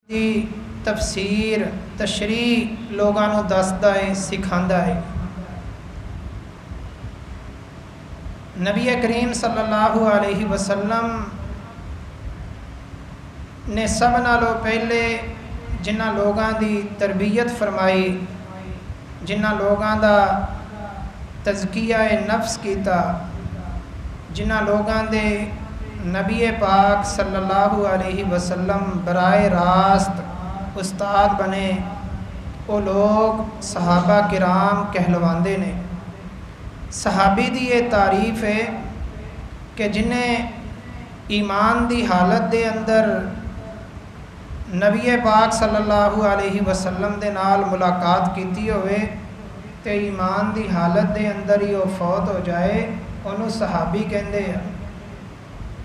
دی تفسیر تشریح لوگوں کو دستا ہے، سکھاتا ہے۔ نبی کریم صلی اللہ علیہ وسلم نے سب نالوں پہلے جنہ لوگوں دی تربیت فرمائی، جنہ لوگوں دا تزکیہ نفس کیتا، جنہ لوگوں دے نبی پاک صلی اللہ علیہ وسلم براہ راست استاد بنے، وہ لوگ صحابہ کرام کہلواندے نے۔ صحابی دی یہ تعریف ہے کہ جنہیں ایمان دی حالت دے اندر نبی پاک صلی اللہ علیہ وسلم دے نال ملاقات کیتی ہوئے تے ایمان دی حالت دے اندر ہی وہ فوت ہو جائے، انہوں صحابی کہندے ہیں۔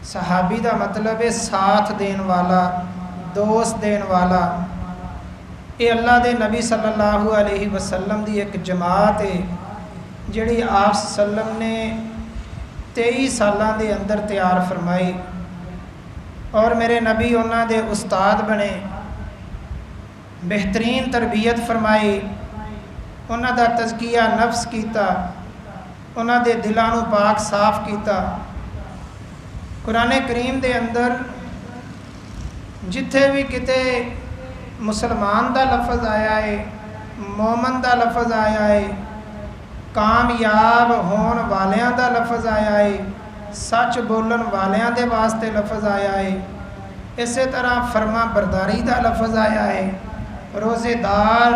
صحابی دا مطلب ہے ساتھ دین والا، دوست دین والا۔ یہ اللہ دے نبی صلی اللہ علیہ وسلم دی ایک جماعت ہے جڑی آپ وسلم نے 23 سالاں دے اندر تیار فرمائی، اور میرے نبی انہاں دے استاد بنے، بہترین تربیت فرمائی، انہاں دا تزکیہ نفس کیتا، انہاں دے دلاں نوں پاک صاف کیتا۔ قرآن کریم دے اندر جتھے بھی کتے مسلمان دا لفظ آیا ہے، مومن دا لفظ آیا ہے، کامیاب ہون والیاں دا لفظ آیا ہے، سچ بولن والیاں دے واسطے لفظ آیا ہے، اسی طرح فرما برداری دا لفظ آیا ہے، روزے دار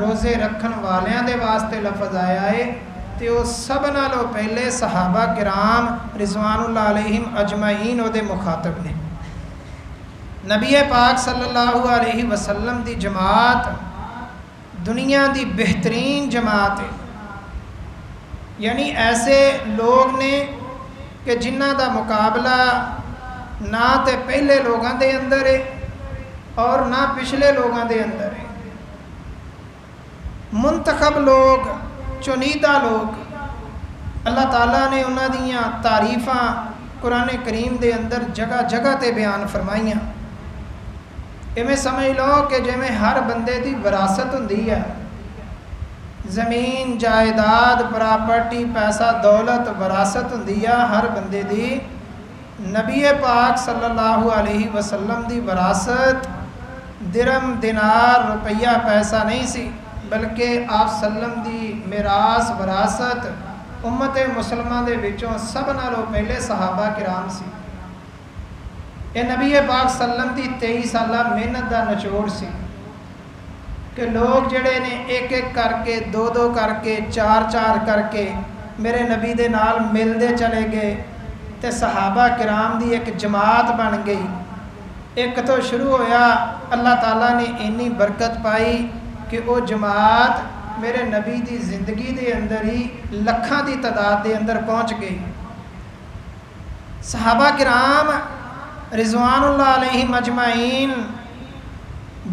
روزے رکھن والیاں دے واسطے لفظ آیا ہے، تے وہ سب نالوں پہلے صحابہ کرام رضوان اللہ علیہم اجمعین وہ دے مخاطب نے۔ نبی پاک صلی اللہ علیہ وسلم دی جماعت دنیا دی بہترین جماعت ہے، یعنی ایسے لوگ نے کہ جنہ دا مقابلہ نہ تے پہلے لوگوں دے اندر ہے اور نہ پچھلے لوگوں دے اندر ہے۔ منتخب لوگ، چنیدہ لوگ، اللہ تعالیٰ نے انہاں دیاں تعریفاں قرآن کریم دے اندر جگہ جگہ تے بیان فرمائیاں۔ ایویں سمجھ لو کہ جویں ہر بندے دی وراثت ہوندی ہے، زمین جائیداد پراپرٹی پیسہ دولت وراثت ہوندی ہے ہر بندے دی، نبی پاک صلی اللہ علیہ وسلم دی وراثت درم دینار روپیہ پیسہ نہیں سی، بلکہ آپ سلم دی میراث وراثت امت مسلمہ دے وچوں سب نالوں پہلے صحابہ کرام سی۔ یہ نبی پاک سلم دی 23 سالہ محنت دا نچوڑ سی کہ لوگ جڑے نے ایک ایک کر کے، دو دو کر کے، چار چار کر کے میرے نبی دے نال ملدے چلے گئے تے صحابہ کرام دی ایک جماعت بن گئی۔ ایک تو شروع ہویا، اللہ تعالیٰ نے اتنی برکت پائی کہ وہ جماعت میرے نبی دی زندگی دے اندر ہی لکھاں دی تعداد دے اندر پہنچ گئی۔ صحابہ کرام رضوان اللہ علیہ مجمعین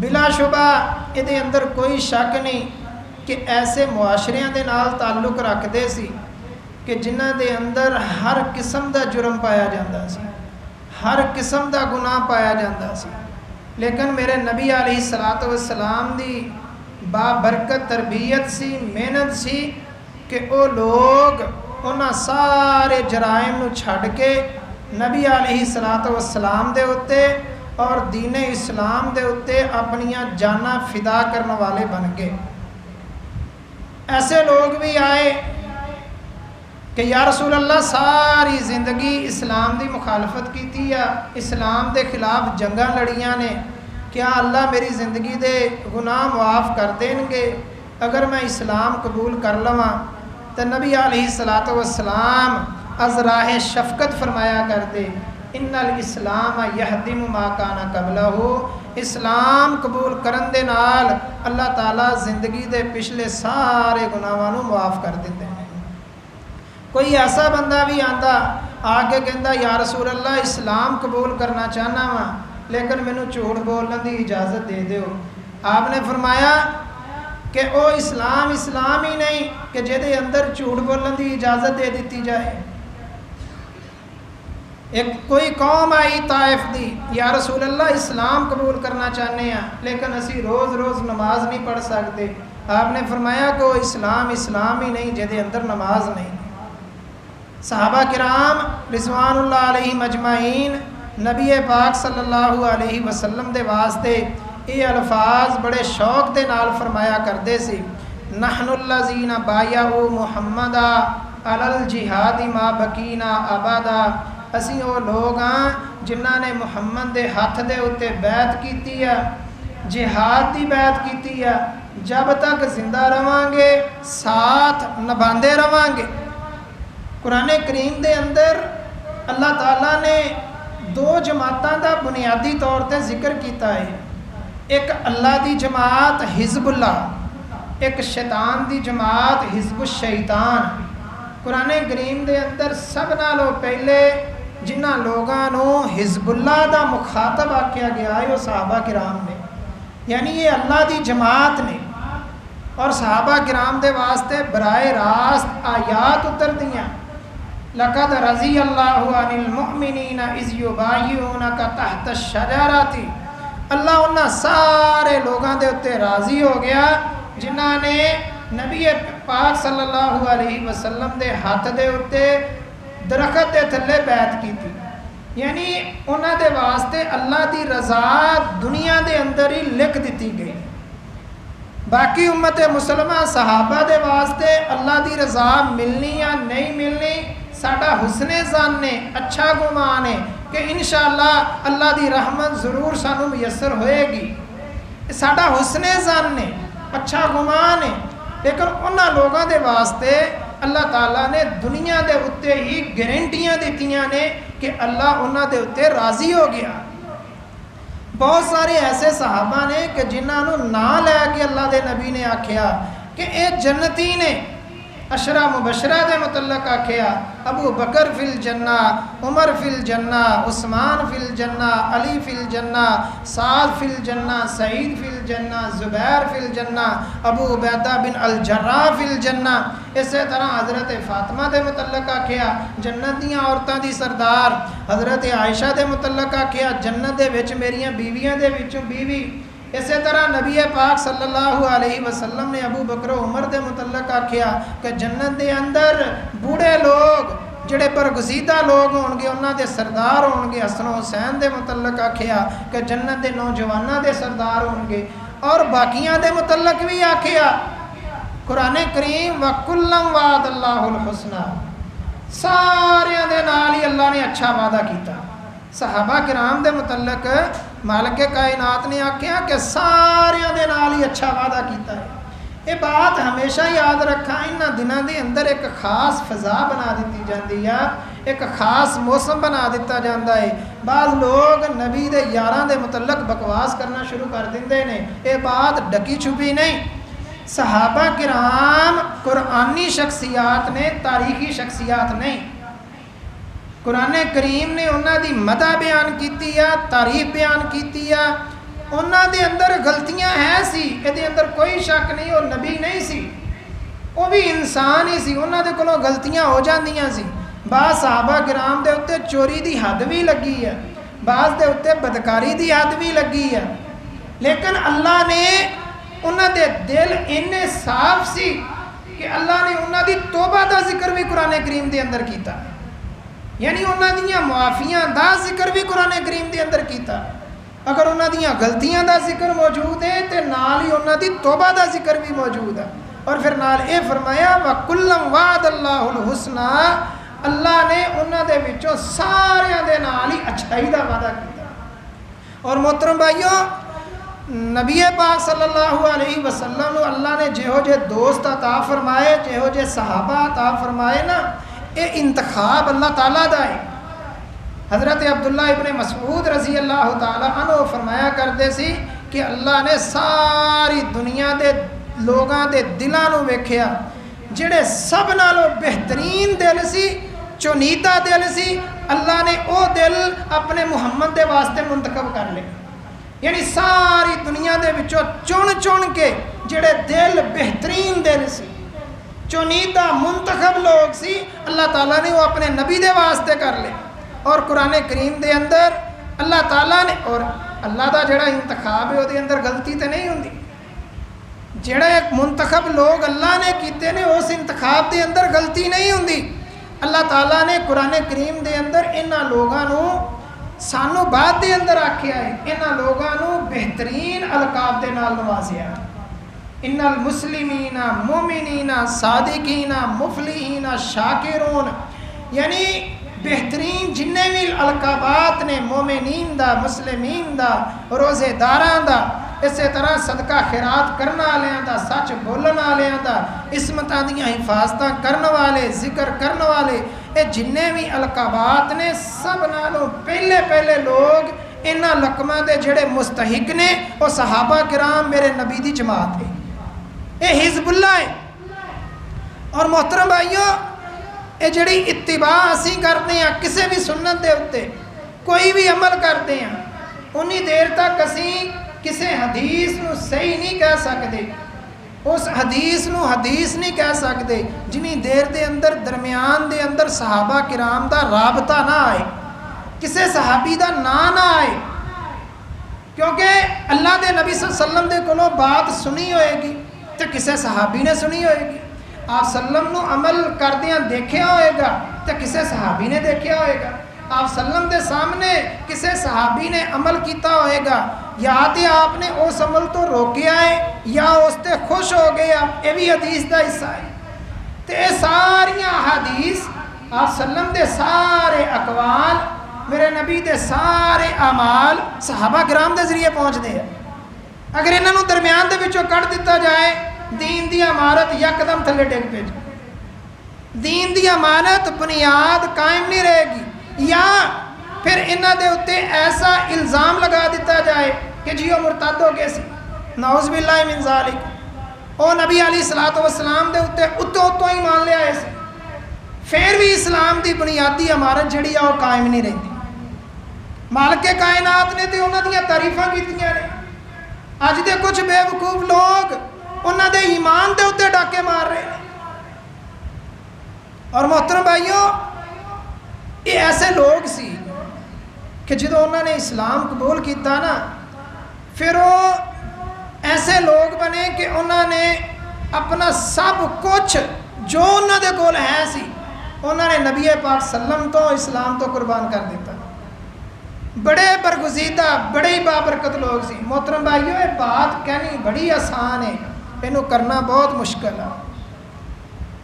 بلا شبہ یہ اندر کوئی شک نہیں کہ ایسے معاشریاں دے نال تعلق رکھتے سی کہ جنہ دے اندر ہر قسم دا جرم پایا جاتا سی، ہر قسم دا گناہ پایا جاتا سی، لیکن میرے نبی علیہ السلام دی بابرکت تربیت سی، محنت سی کہ وہ لوگ انہاں سارے جرائم نو چھڈ کے نبی علیہ السلام دے اتے اور دین اسلام دے اتے اپنیاں جاناں فدا کرنے والے بن گئے۔ ایسے لوگ بھی آئے کہ یا رسول اللہ ساری زندگی اسلام دی مخالفت کیتی ہے، اسلام دے خلاف جنگاں لڑیاں نے، کیا اللہ میری زندگی دے گناہ معاف کر دیں گے اگر میں اسلام قبول کر لواں؟ تو نبی علیہ السلام از راہ شفقت فرمایا کر دے، ان الاسلام یہدم ما کان قبلہ، اسلام قبول کرن دے نال اللہ تعالیٰ زندگی دے پچھلے سارے گناہاں نوں معاف کر دیندے ہیں۔ کوئی ایسا بندہ بھی آندا آ کے کہندا یا رسول اللہ اسلام قبول کرنا چاہنا وا لیکن مینوں جھوٹ بولن دی اجازت دے دیو، آپ نے فرمایا کہ او اسلام ہی نہیں کہ جہدے اندر جھوٹ بولن دی اجازت دے دیتی جائے۔ ایک کوئی قوم آئی طائف دی، یا رسول اللہ اسلام قبول کرنا چاہتے ہیں لیکن اسی روز روز نماز نہیں پڑھ سکتے. آپ نے فرمایا کہ وہ اسلام ہی نہیں جہدے اندر نماز نہیں. صحابہ کرام رضوان اللہ علیہ مجمعین نبی پاک صلی اللہ علیہ وسلم دے واسطے یہ الفاظ بڑے شوق دے نال فرمایا کرتے سی. نحن الذین بایعوا محمدا علی الجہاد ما بقینا ابدا. اسی وہ لوگ ہاں جنہاں نے محمد دے ہاتھ دے اتے بیعت کیتی ہے، جہاد دی بیعت کیتی ہے، جب تک زندہ رہاں گے ساتھ نبھاندے رہاں گے. قرآن کریم دے اندر اللہ تعالیٰ نے دو جماعتاں دا بنیادی طور تے ذکر کیتا ہے. ایک اللہ دی جماعت حزب اللہ، ایک شیطان دی جماعت حزب الشیطان. قرآن کریم دے اندر سب نالوں پہلے جنہ لوگوں حزب اللہ دا مخاطب آکیا گیا ہے وہ صحابہ کرام نے، یعنی یہ اللہ دی جماعت نے. اور صحابہ کرام دے واسطے براہ راست آیات اتر دیاں. لقد رضی اللہ عن المؤمنین اذ یبایعونک تحت الشجرۃ. اللہ انہاں سارے لوگاں دے اتے راضی ہو گیا جنہاں نے نبی پاک صلی اللہ علیہ وسلم دے ہاتھ دے اتے درخت دے تھلے بیعت کی تھی. یعنی انہاں دے واسطے اللہ دی رضا دنیا دے اندر ہی لکھ دیتی گئی. باقی امت مسلمہ صحابہ دے واسطے اللہ دی رضا ملنی یا نہیں ملنی ساڈا حسن ظن نے، اچھا گمان ہے کہ انشاءاللہ اللہ دی رحمت ضرور سانو میسر ہوئے گی. ساڈا حسن ظن نے، اچھا گمان ہے. لیکن انہاں لوگوں دے واسطے اللہ تعالیٰ نے دنیا دے اتے ہی گارنٹیاں دیتیاں نے کہ اللہ انہاں دے اتے راضی ہو گیا. بہت سارے ایسے صحابہ نے کہ جنہوں نہ لے کے اللہ دے نبی نے آکھیا کہ اے جنتی نے. عشرہ مبشرہ دے متعلق آکھیا ابو بکر فی الجنہ، عمر فی الجنہ، عثمان فی الجنہ، علی فی الجنہ، سعد فی الجنہ، سعید فی الجنہ، زبیر فی الجنہ، ابو عبیدہ بن الجراح فی الجنہ. اسی طرح حضرت فاطمہ دے متعلق آکھیا جنت دیاں عورتاں دی سردار. حضرت عائشہ دے متعلق آکھیا جنت دے وچ میریاں بیویاں دے وچوں بیوی. اسی طرح نبی پاک صلی اللہ علیہ وسلم نے ابو بکر و عمر دے متعلق آکھیا کہ جنت دے اندر بوڑھے لوگ جڑے برگزیدہ لوگ ہون گے انہاں دے سردار ہون گے. حسن و حسین دے متعلق آکھیا کہ جنت دے نوجواناں دے سردار ہون گے. اور باقیاں دے متعلق بھی آکھیا قرآن کریم وَكُلًّا وَعَدَ اللَّهُ الْحُسْنَى. ساریاں دے نال ہی اللہ نے اچھا وعدہ کیتا. صحابہ کرام دے متعلق مالک کائنات نے آکھیا کہ ساریاں دے نال ہی اچھا وعدہ کیتا ہے. یہ بات ہمیشہ یاد رکھا انہاں دنوں دے اندر ایک خاص فضا بنا دیتی جاندی ہے، ایک خاص موسم بنا دیتا جاندہ ہے. بعض لوگ نبی دے یاراں دے متعلق بکواس کرنا شروع کر دیندے نے. یہ بات ڈکی چھپی نہیں. صحابہ کرام قرآنی شخصیات نے، تاریخی شخصیات نہیں. قرآن کریم نے انہاں دی مدح بیان کیتی ہے، تعریف بیان کیتی ہے. انہاں دے اندر غلطیاں ہیں سی، یہ اندر کوئی شک نہیں. وہ نبی نہیں سی، وہ بھی انسان ہی سی. انہاں دے کولوں غلطیاں ہو جاندیاں سی. بعض صحابہ کرام دے اتے چوری دی حد بھی لگی ہے، بعض دے اتے بدکاری دی حد بھی لگی ہے. لیکن اللہ نے انہاں دے دل اننے صاف سی کہ اللہ نے انہاں دی توبہ دا ذکر بھی قرآن کریم دے اندر کیتا. یعنی انہاں دیاں معافیاں دا ذکر بھی قرآن کریم دے اندر کیتا. اگر انہاں دیاں غلطیاں دا ذکر موجود ہے تو نال ہی انہاں دی توبہ دا ذکر بھی موجود ہے. اور پھر نال اے فرمایا وَكُلًّا وَعَدَ اللَّهُ الْحُسْنَى. اللہ نے انہاں دے وچوں ساریاں دے نال ہی اچھائی دا وعدہ کیتا. اور محترم بھائیو، نبی پاک صلی اللہ علیہ وسلم اللہ نے جہو جے دوست عطا فرمائے، جہو جے صحابہ عطا فرمائے نا، یہ انتخاب اللہ تعالیٰ دا ہے. حضرت عبداللہ ابن مسعود رضی اللہ تعالیٰ عنہ فرمایا کرتے سی کہ اللہ نے ساری دنیا دے لوگاں دے دلاں نو ویکھیا، جڑے سب نالوں بہترین دل سی، چنیدہ دل سی، اللہ نے او دل اپنے محمد دے واسطے منتخب کر لے. یعنی ساری دنیا دے وچوں چن چن کے جڑے دل بہترین دل سی، چنیدہ منتخب لوگ سی، اللہ تعالیٰ نے وہ اپنے نبی دے واسطے کر لے. اور قرآن کریم دے اندر اللہ تعالیٰ نے اور اللہ دا جڑا انتخاب ہے وہ اندر غلطی تو نہیں ہوندی، جڑا ایک منتخب لوگ اللہ نے کیتے نے اس انتخاب دے اندر غلطی نہیں ہوندی۔ اللہ تعالیٰ نے قرآن کریم دے اندر انہاں لوگوں سانو بعد دے اندر آکھیا ہے، انہاں لوگوں بہترین القاب دے نال نوازیا، ان المسلمین مومنین صادقین مفلحین شاکرون، یعنی بہترین جنہیں بھی القابات نے مومنین دا، مسلمین دا، روزے داراں دا، اسی طرح صدقہ خیرات کرنا والوں دا، سچ بولن والوں دا، عصمتاں دیاں حفاظتاں کرن والے، ذکر کرن والے، یہ جنہیں بھی القابات نے سب نالوں پہلے لوگ انہاں لقباں دے جڑے مستحق نے وہ صحابہ کرام میرے نبی دی جماعت ہے، یہ حزب اللہ ہے۔ اور محترم بھائیو، یہ جڑی اتباع اسی کرتے ہیں کسی بھی سنت دے اتے کوئی بھی عمل کرتے ہیں انی دیر تک اسی کسی حدیث نو صحیح نہیں کہہ سکتے، اس حدیث نو حدیث نہیں کہہ سکتے جنی دیر دے اندر درمیان دے اندر صحابہ کرام دا رابطہ نہ آئے، کسی صحابی دا نہ آئے، کیونکہ اللہ دے نبی صلی اللہ علیہ وسلم دے کولوں بات سنی ہوئے گی تو کسی صحابی نے سنی ہوئے گی، آپ سلم نو عمل کردیاں دیکھیا ہوئے گا تو کسی صحابی نے دیکھیا ہوئے گا، آپ سلم دے سامنے کسی صحابی نے عمل کیتا ہوئے گا، یا تے آپ نے اس عمل تو روکیا ہے یا اس تے خوش ہو گیا، یہ بھی حدیث دا حصہ ہے۔ تو یہ ساریاں حدیث آپ سلم دے سارے اقوال میرے نبی دے سارے اعمال صحابہ کرام دے ذریعے پہنچ دے ہیں، اگر انہوں درمیان دے وچوں کٹ دیتا جائے دین دی عمارت یکدم تھلے ڈگ پہ جائے، دین دی عمارت بنیاد قائم نہیں رہے گی، یا پھر انہاں دے اتے ایسا الزام لگا دیتا جائے کہ جی وہ مرتد ہو گئے سی، نعوذ باللہ من ذالک، او نبی علیہ الصلوۃ والسلام دے اتے اتوں ہی مان لیا ایسے، پھر بھی اسلام دی بنیادی عمارت جڑی ہے وہ قائم نہیں رہتی۔ مالک کائنات نے تے انہاں دیاں تعریفاں کیتیاں نے، اج دے کچھ بے وقوف لوگ انہاں دے ایمان دے اتے ڈاکے مار رہے ہیں۔ اور محترم بھائیو، یہ ایسے لوگ سی کہ جدو انہوں نے اسلام قبول کیتا نا، پھر وہ ایسے لوگ بنے کہ انہوں نے اپنا سب کچھ جو انہوں دے کول ہے سی انہوں نے نبی پاک سلم تو اسلام تو قربان کر دیتا۔ بڑے برگزیدہ بڑے ہی بابرکت لوگ سی۔ محترم بھائیو، یہ بات کہنی بڑی آسان ہے، انہوں کرنا بہت مشکل ہے۔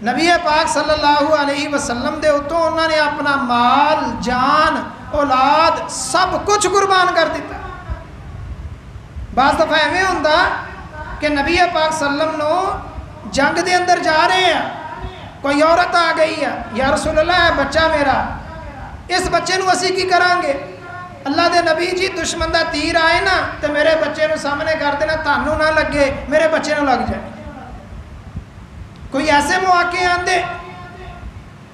نبی پاک صلی اللہ علیہ وسلم دے اتوں انہوں نے اپنا مال، جان، اولاد سب کچھ قربان کر دیتا۔ بعض دفعہ ایویں ہوندا کہ نبی پاک صلی اللہ علیہ وسلم نو جنگ دے اندر جا رہے ہیں، کوئی عورت آ گئی ہے، یا رسول اللہ ہے بچہ میرا، اس بچے نو اسی کی کران گے؟ اللہ دے نبی جی دشمن دا تیر آئے نا تو میرے بچے نو سامنے کر دینا، تانوں نہ لگے میرے بچے نو لگ جائے۔ کوئی ایسے مواقع آندے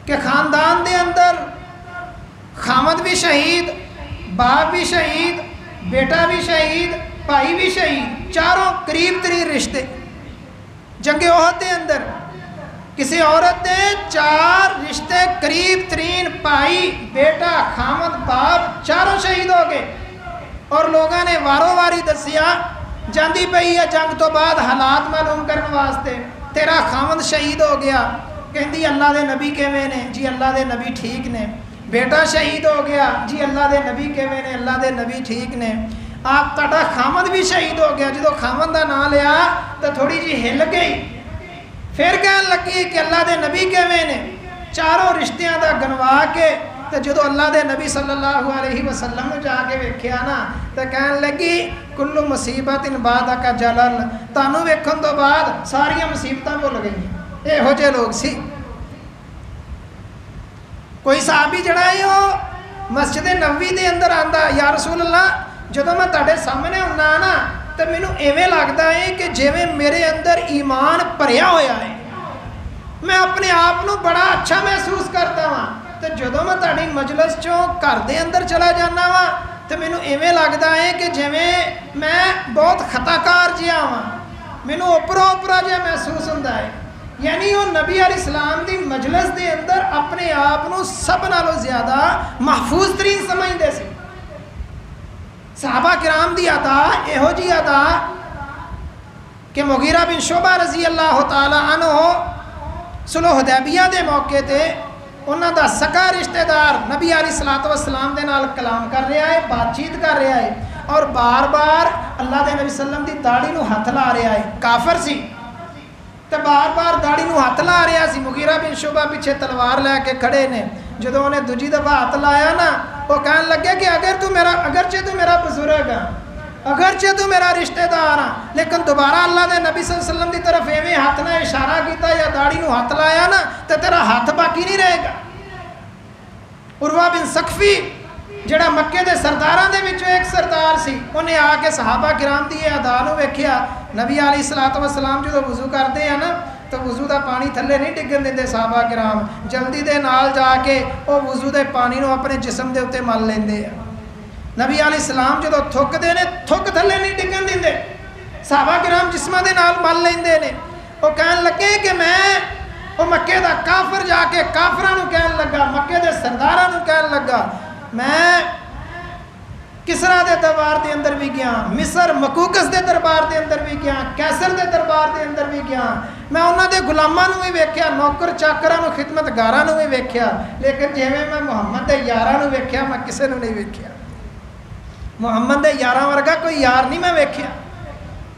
کہ خاندان دے اندر خامد بھی شہید، باپ بھی شہید، بیٹا بھی شہید، بھائی بھی شہید، چاروں قریب ترین رشتے۔ جنگ احد دے اندر کسی عورت دے 4 رشتے قریب ترین، بھائی، بیٹا، خامد، باپ چاروں شہید ہو گئے، اور لوگوں نے واروں واری دسیا جاندی پئی ہے جنگ تو بعد حالات معلوم کرنے واسطے، تیرا خامد شہید ہو گیا، کہندی اللہ دے نبی کیویں نے؟ جی اللہ دے نبی ٹھیک نے۔ بیٹا شہید ہو گیا، جی اللہ دے نبی کیویں نے؟ اللہ دے نبی ٹھیک نے۔ آپ تہاڈا خامد بھی شہید ہو گیا، جدو خامد دا نام لیا تو تھوڑی جی ہل گئی، پھر کہن لگی کہ اللہ دے نبی کیویں نے؟ چاروں رشتیاں دا گنوا کے تو جدو اللہ دے نبی صلی اللہ علیہ وسلم جا کے ویکھیا نا تو کہن لگی کل مصیبت بعد کا جلل، تانوں ویکھن تو بعد ساریاں مصیبتاں بھول گئی۔ یہو جے لوگ سی۔ کوئی صحابی جڑا ہے وہ مسجد نبوی دے اندر آندا، یا رسول اللہ جدو میں تہاڈے سامنے ہوندا نا تو مینوں ایویں لگدا ہے کہ جویں میرے اندر ایمان بھریا ہویا ہے، میں اپنے آپ نو بڑا اچھا محسوس کرتا ہاں، تو جدو میں تہاڈی مجلس چوں گھر دے اندر چلا جانا وا تو مینوں ایویں لگدا ہے کہ جویں میں بہت خطا کار جہا ہاں، مینوں اوپرا اوپرا جہا محسوس ہوندا ہے۔ یعنی وہ نبی علیہ السلام دی مجلس دے اندر اپنے آپ کو سب نالوں زیادہ محفوظ ترین سمجھتے سی. صحابہ کرام دی ادا یہو جی ادا کہ مغیرہ بن شعبہ رضی اللہ تعالی عنہ صلح حدیبیہ دے موقع تے انہاں دا سکا رشتہ دار نبی علیہ الصلوۃ والسلام دے نال کلام کر رہا ہے، بات چیت کر رہا ہے اور بار بار اللہ دے نبی صلی اللہ علیہ وسلم دی داڑھی نو ہاتھ لا رہا ہے. کافر سی تے بار بار داڑھی نو ہاتھ لا رہا سی. مغیرہ بن شعبہ پیچھے تلوار لے کے کھڑے نے. جدوں انہیں دوجی دفعہ ہاتھ لایا نا وہ کہنے لگے کہ اگرچہ تو میرا بزرگ ہے، اگرچہ تو میرا رشتہ دار ہاں، لیکن دوبارہ اللہ دے نبی صلی اللہ علیہ وسلم دی طرف ایویں ہاتھ نہ اشارہ کیتا یا داڑھی نو ہاتھ لایا نا تے تیرا ہاتھ باقی نہیں رہے گا. عروہ بن ثقفی جڑا مکے دے سرداراں دے وچوں ایک سردار سی، انہیں آ کے صحابہ کرام دی ادا نو ویکھیا. نبی علیہ الصلوۃ والسلام جدوں وضو کرتے ہیں نا تو وضو دا پانی تھلے نہیں ڈگن دیندے. صحابہ کرام جلدی دے نال جا کے وہ وضو دے پانی نو اپنے جسم دے اوتے مل لیندے ہیں. نبی علیہ السلام جدوں تھکدے نے تھک تھلے نہیں ڈگن دیندے، صحابہ کرام جسماں دے نال مل لیندے نے. وہ کہن لگے کہ میں وہ مکے دا کافر جا کے کافراں نو کہن لگا، مکے دے سرداراں نو کہن لگا میں کسرا دے دربار دے اندر بھی گیا، مصر مکوکس دے دربار دے اندر بھی گیا، کیسر دے دربار دے اندر بھی گیا، میں انہاں دے غلاماں نو بھی ویکھیا، نوکر چاکراں نو خدمتگاراں نو بھی ویکھیا، لیکن جویں میں محمد دے یاراں نو ویکھیا میں کسے نو نہیں ویکھیا. محمد دے یاراں ورگا کوئی یار نہیں میں ویکھیا.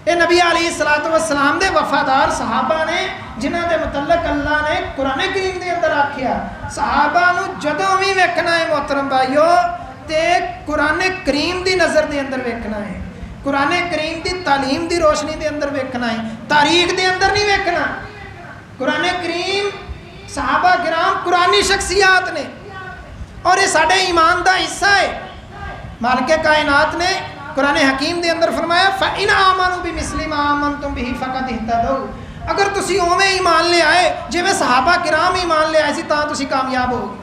اے نبی علیہ الصلوۃ والسلام دے وفادار صحابہ نے جنہاں دے متعلق اللہ نے قرآن کریم دے اندر آکھیا صحابہ نو جدوں بھی ویکھنا ہے محترم بھائیو تے قرآن کریم دی نظر دے اندر ویکھنا ہے، قرآن کریم دی تعلیم دی روشنی دے اندر ویکھنا ہے، تاریخ دے اندر نہیں ویکھنا. قرآن کریم صحابہ کرام قرآنی شخصیات نے اور یہ ساڈے ایمان دا حصہ ہے. مالک کائنات نے قرآن حکیم دے اندر فرمایا فَإِنْ آمَنُوا بِمِثْلِ مَا آمَنْتُمْ بِهِ فَقَدِ اهْتَدَوْا. اگر تسی اوویں ایمان لے آئے جویں صحابہ کرام ایمان لے آئے سی تاں تسی کامیاب ہو گئے.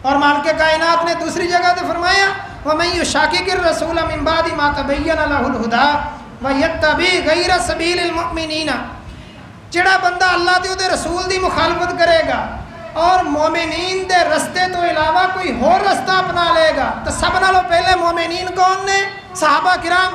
اور مالک کائنات نے دوسری جگہ تے فرمایا وَمَن يُشَاقِقِ الرَّسُولَ مِن بَعْدِ مَا تَبَيَّنَ لَهُ الْهُدَىٰ وَيَتَّبِعْ غَيْرَ سَبِيلِ الْمُؤْمِنِينَ. جڑا بندہ اللہ تے اودے رسول دی مخالفت کرے گا اور مومنین دے رستے تو علاوہ کوئی اور رستہ اپنا لے گا تو سب نالوں پہلے مومنین کون نے؟ صحابہ کرام.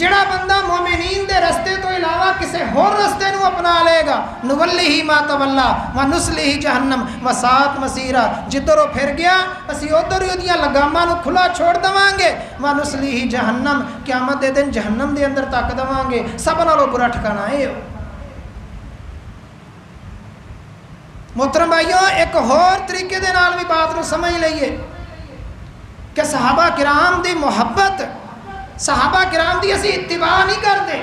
جڑا بندہ مومنین دے رستے تو علاوہ کسی اور رستے نو اپنا لے گا نولیہ ما تولا ونسلیہ جہنم وساءت مصیرا. جدھروں پھر گیا اسی ادھر ہی ادیاں لگاماں نو کھلا چھوڑ دواں گے. ونسلیہ جہنم قیامت دے دن جہنم دے اندر تک دواں گے. سب نالوں برا ٹھکانہ ہے. محترم بھائیوں ایک اور طریقے دے نال بھی بات نو سمجھ لئیے کہ صحابہ کرام دی محبت، صحابہ کرام دی اسی اتباع نہیں کرتے،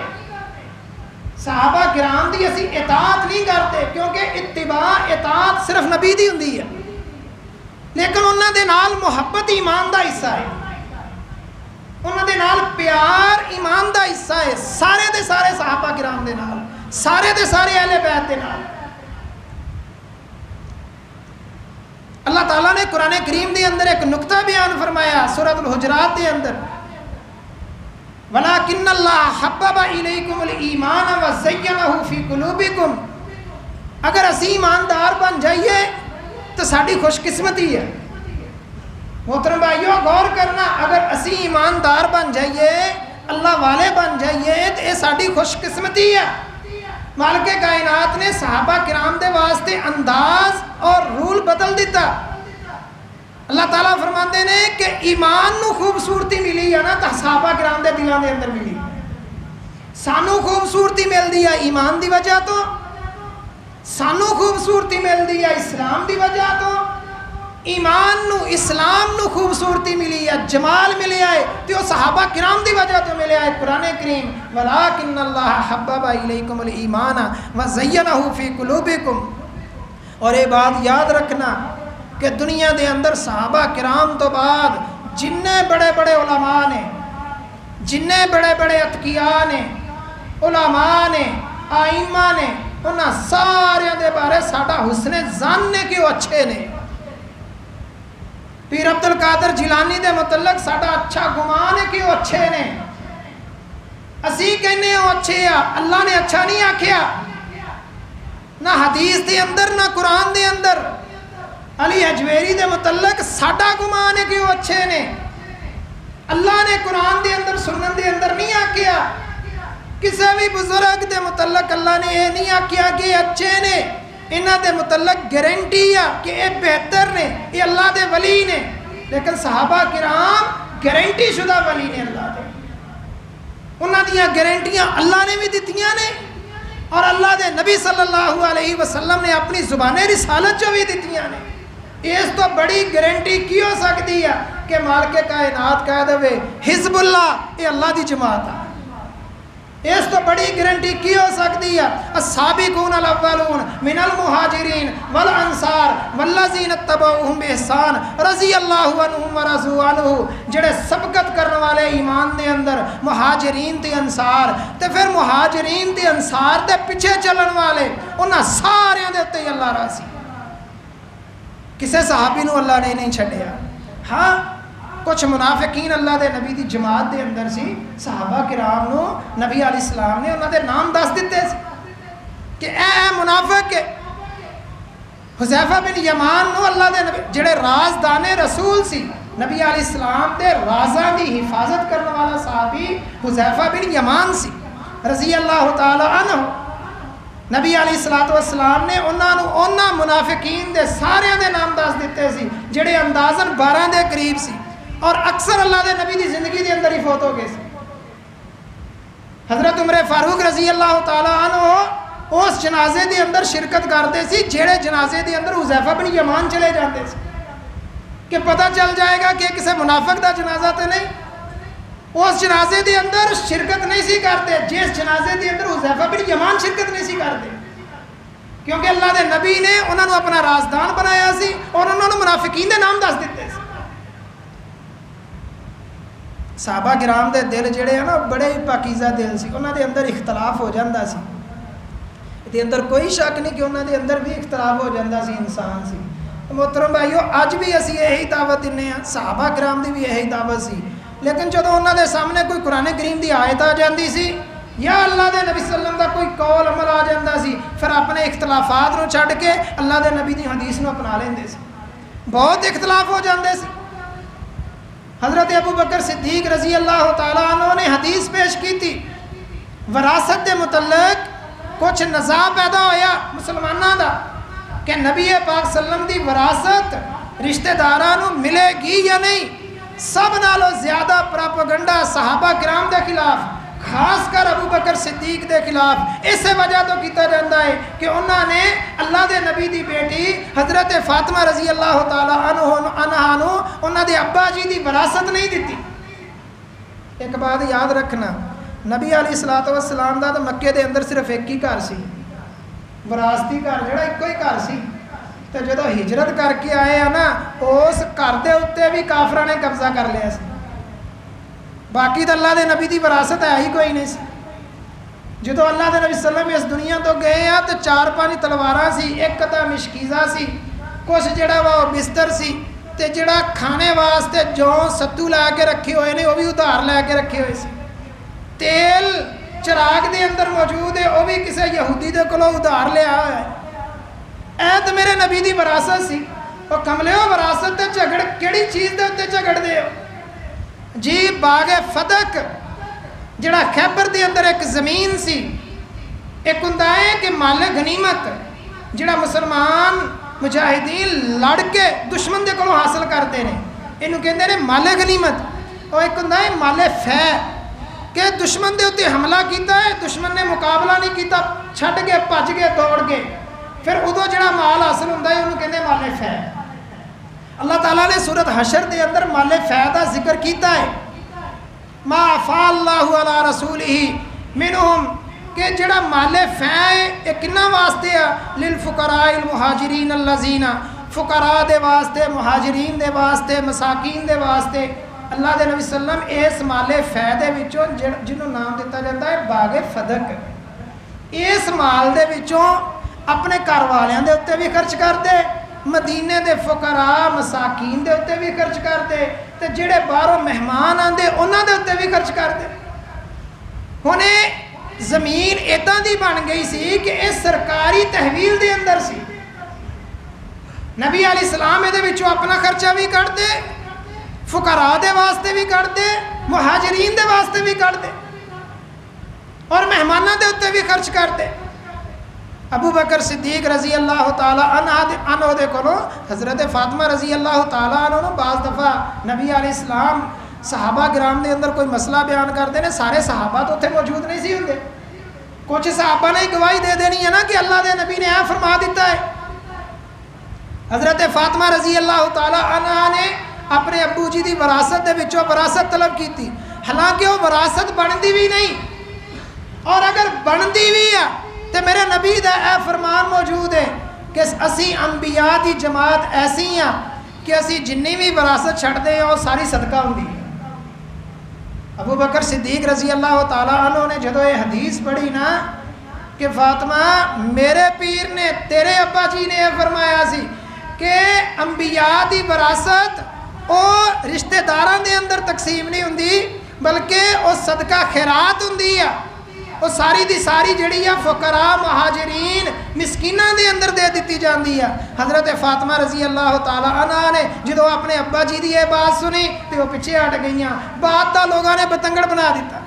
صحابہ کرام دی اسی اطاعت نہیں کرتے، کیونکہ اتباع اطاعت صرف نبی دی ہوندی ہے، لیکن انہاں دے نال محبت ایمان دا حصہ ہے، انہاں دے نال پیار ایمان دا حصہ ہے. سارے دے سارے صحابہ کرام دے نال، سارے دے سارے اہل بیت دے نال. اللہ تعالیٰ نے قرآن کریم دے اندر ایک نقطہ بیان فرمایا سورۃ الحجرات دے اندر وَلَٰكِنَّ اللَّهَ حَبَّبَ إِلَيْكُمُ الْإِيمَانَ وَزَيَّنَهُ فِي قُلُوبِكُمْ. اگر اسی ایماندار بن جائیے تو ساڑی خوش قسمتی ہے. محترم بھائیو غور کرنا، اگر اسی ایماندار بن جائیے، اللہ والے بن جائیے تو یہ ساڑی خوش قسمتی ہے. مالک کائنات نے صحابہ کرام دے واسطے انداز اور رول بدل دیتا. اللہ تعالیٰ فرماندے نے کہ ایمان نو خوبصورتی ملی ہے نا تو صحابہ کرام دے دلان دے اندر ملی. سانو خوبصورتی مل دی ہے ایمان دی وجہ تو، سانو خوبصورتی مل دی ہے اسلام دی وجہ تو. ایمان نو اسلام نو خوبصورتی ملی ہے، جمال ملیا ہے تو صحابہ کرام دی وجہ تو ملیا ہے. قرآن کریم وَلَٰكِنَّ اللَّهَ حَبَّبَ إِلَيْكُمُ الْإِيمَانَ وَزَيَّنَهُ فِي قُلُوبِكُمْ. اور یہ بات یاد رکھنا کہ دنیا دے اندر صحابہ کرام تو بعد جننے بڑے بڑے علماء نے، جننے بڑے بڑے اتقیاء نے، علماء نے، آئمہ نے، انہاں سارے دے بارے ساڈا حسن ظن نے کہ وہ اچھے نے. پیر عبد القادر جیلانی دے متعلق ساڈا اچھا گمان ہے کہ وہ اچھے نے. اسی کہنے وہ اچھے ہیں، اللہ نے اچھا نہیں آکھیا. نہ حدیث دے اندر نہ قرآن دے اندر علی حجویری دے متعلق ساڈا گمان ہے کہ وہ اچھے نے. اللہ نے قرآن دے اندر سنن دے اندر نہیں آکیا. کسی بھی بزرگ دے متعلق اللہ نے یہ نہیں آکیا کہ یہ اچھے نے. انہاں دے متعلق گارنٹی ہے کہ یہ بہتر نے, یہ اللہ دے ولی نے. لیکن صحابہ کرام گارنٹی شدہ ولی نے اللہ دے. انہاں دیاں گارنٹیاں اللہ نے بھی دتیاں نے اور اللہ دے نبی صلی اللہ علیہ وسلم نے اپنی زبان رسالت جو بھی دتیاں نے. اس تو بڑی گارنٹی کی ہو سکتی ہے کہ مالک کائنات کہہ دے حزب اللہ یہ اللہ دی جماعت ہے. اس تو بڑی گارنٹی کی ہو سکتی ہے السابقون الاولون من المہاجرین والانصار والذین اتبعوہم بإحسان رضی اللہ عنہم ورضوا عنہ. جڑے سبقت کرنے والے ایمان دے اندر مہاجرین تے انصار تے پھر مہاجرین تے انصار دے پیچھے چلن والے انہاں سارے دے تے اللہ راضی. کسے صحابی نو اللہ نے نہیں چھڈیا. ہاں کچھ منافقین اللہ دے نبی دی جماعت دے اندر سی. صحابہ کرام نو نبی علیہ السلام نے انہاں دے نام دس دیتے سی کہ اے منافق. حذیفہ بن یمان نو اللہ دے نبی جڑے رازدان رسول سی نبی علیہ السلام دے رازاں دی حفاظت کرنے والا صحابی حذیفہ بن یمان سی رضی اللہ تعالی عنہ. نبی علیہ السلام نے انہاں منافقین دے سارے دے نام دس دیتے سی جڑے اندازاً 12 دے قریب سی اور اکثر اللہ دے نبی دی زندگی دے اندر ہی فوت ہو گئے سی. حضرت عمر فاروق رضی اللہ تعالی عنہ اس جنازے دے اندر شرکت کرتے سی جڑے جنازے دے اندر حذیفہ بن یمان چلے جاتے سی کہ پتہ چل جائے گا کہ کسی منافق دا جنازہ تے نہیں. اس جنازے دے اندر شرکت نہیں سی کرتے جس جنازے دے اندر حذیفہ بن یمان شرکت نہیں سی کرتے کیونکہ اللہ دے نبی نے انہوں نے اپنا رازدان بنایا سی اور انہوں نے منافقین دے نام دس دیتے سی. صحابہ کرام دے دل جڑے ہیں نا بڑے ہی پاکیزہ دل سی. انہوں دے اندر اختلاف ہو جاندہ سی. دے اندر کوئی شک نہیں کہ انہوں دے اندر بھی اختلاف ہو جاندہ سی. انسان سی. محترم بھائیو اج بھی اسی یہی دعوت دینے ہیں. صحابہ کرام دی بھی یہی دعوت سی. لیکن جدو انہوں دے سامنے کوئی قرآن کریم دی آیت آ جاندی سی یا اللہ دے نبی صلی اللہ علیہ وسلم دا کوئی قول عمل آ جاندہ سی پھر اپنے اختلافات نو چھڈ کے اللہ دے نبی دی حدیث نو اپنا لیندے سی. بہت اختلاف ہو جاندے سی. حضرت ابو بکر صدیق رضی اللہ تعالیٰ عنہ نے حدیث پیش کی تھی وراثت دے متعلق کچھ نزاع پیدا ہویا مسلمانوں دا کہ نبی پاک صلی اللہ علیہ وسلم دی وراثت رشتہ دارانو ملے گی یا نہیں. سب نالوں زیادہ پراپگنڈا صحابہ کرام دے خلاف خاص کر ابو بکر صدیق دے خلاف اس وجہ تو کیتا جاندہ ہے کہ انہوں نے اللہ دے نبی دی بیٹی حضرت فاطمہ رضی اللہ تعالیٰ عنہ انہوں دے ابا جی دی وراثت نہیں دیتی. ایک بات یاد رکھنا نبی علیہ السلام دا تو مکے دے اندر صرف ایک ہی گھر سی وراثتی گھر جڑا ایک ہی گھر سی. تو جدو ہجرت کر کے آئے ہیں نا اس گھر دے اتنے بھی کافراں نے قبضہ کر لیا سی. باقی تو اللہ دے نبی دی وراثت ہے ہی کوئی نہیں سی. جدو اللہ دے نبی صلی اللہ علیہ وسلم اس دنیا تو گئے ہیں تو 4-5 تلواراں سی. ایک تا مشکیزہ سی کچھ جڑا وہ بستر سی تے جڑا کھانے واسطے جو ستو لے کے رکھے ہوئے نے وہ بھی ادھار لے کے رکھے ہوئے سی. تیل چراغ دے اندر موجود ہے وہ بھی کسی یہودی دے کولوں ادھار لیا ہوا ہے. اے تو میرے نبی دی وراثت سی. اور کملے ہو وراثت تے جھگڑ کیڑی چیز دے اتنے جھگڑ دے ہو جی. باغ فتق جڑا خیبر دے اندر ایک زمین سی ایک ہوندا ہے کہ مال غنیمت جڑا مسلمان مجاہدین لڑ کے دشمن دے کولوں حاصل کرتے ہیں اینوں کہندے نے مال غنیمت. اور ایک ہوندا ہے مال فے کہ دشمن دے اتنے حملہ کیتا ہے دشمن نے مقابلہ نہیں کیتا چھڈ کے بھج کے دوڑ کے پھر ادو جڑا مال حاصل ہوتا ہے انہوں کہتے ہیں مال فے. اللہ تعالیٰ نے سورت حشر دے اندر مال فے کا ذکر کیتا ہے ما افاء اللہ علی رسولہ منہم کہ جڑا مال فے ہے یہ کنہ واسطے ہے للفقراء المہاجرین الذین فقراء دے واسطے مہاجرین دے واسطے مساکین دے واسطے. اللہ دے نبی صلی اللہ علیہ وسلم اس مال فے دے وچوں جنہوں نام دیتا جاتا ہے باغ فدق اس مال دے وچوں اپنے گھر والوں دے اتنے بھی خرچ کرتے مدینے دے فقراء مساکین دے اتنے بھی خرچ کرتے تے جڑے باہروں مہمان آندے انہاں دے اتنے بھی خرچ کرتے. ہن زمین ایداں دی بن گئی سی کہ یہ سرکاری تحویل دے اندر سی. نبی علیہ السلام یہ وچوں اپنا خرچہ بھی کٹ دے، فقراء دے واسطے بھی کٹ دے، مہاجرین دے واسطے بھی کٹ دے، اور مہمانوں دے اتنے بھی خرچ کر دے. ابو بکر صدیق رضی اللہ تعالیٰ عنہ دے کولو حضرت فاطمہ رضی اللہ تعالیٰ عنہ بعض دفعہ نبی علیہ السلام صحابہ کرام دے اندر کوئی مسئلہ بیان کرتے ہیں. سارے صحابہ تو اتنے موجود نہیں سی ہوندے، کچھ صحابہ نے گواہی دے دینی ہے نا کہ اللہ دے نبی نے یہ فرما دیتا ہے. حضرت فاطمہ رضی اللہ تعالیٰ عنہ نے اپنے ابو جی دی وراثت دے وچوں وراثت طلب کی تھی، حالانکہ وہ وراثت بنتی بھی نہیں، اور اگر بنتی بھی ہے تو میرے نبی دا اے فرمان موجود ہے کہ اسی انبیاء دی جماعت ایسی ہیں کہ اسی جنی بھی وراثت چھڑ دیں اور ساری صدقہ ہوندی ہے. ابو بکر صدیق رضی اللہ تعالیٰ عنہ نے جدو یہ حدیث پڑھی نا کہ فاطمہ میرے پیر نے تیرے ابا جی نے یہ فرمایا سی کہ انبیاء دی وراثت او رشتہ داراں دے اندر تقسیم نہیں ہوندی بلکہ او صدقہ خیرات ہوندی ہے، وہ ساری دی ساری جڑی ہے فقراء مہاجرین مسکیناں دے اندر دے دیتی جاندی ہے. حضرت فاطمہ رضی اللہ تعالیٰ عنہ نے جدو اپنے ابا جی دی یہ بات سنی تو وہ پیچھے ہٹ گئیاں، بات دا لوگوں نے بتنگڑ بنا دیتا.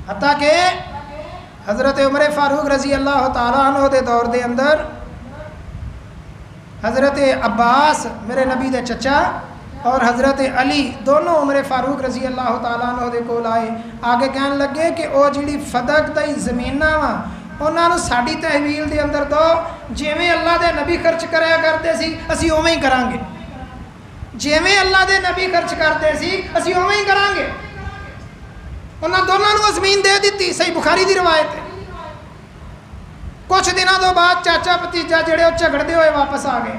حتیٰ کہ حضرت عمر فاروق رضی اللہ تعالیٰ عنہ دے دور دے اندر حضرت عباس میرے نبی دے چچا اور حضرت علی دونوں عمر فاروق رضی اللہ تعالیٰ عنہ دے کول آئے، آگے کہنے لگے کہ او جڑی فدق دی زمیناں وا انہاں نوں ساڈی تحویل دے اندر دو، جویں اللہ دے نبی خرچ کریا کرتے سی اسی اوویں ہی کران گے، جویں اللہ دے نبی خرچ کرتے سی اسی اوویں ہی کران گے. انہاں دونوں نوں زمین دے دیتی، صحیح بخاری دی روایت ہے. کچھ دنوں تو بعد چاچا بھتیجا جڑے وہ جھگڑتے ہوئے واپس آ گئے.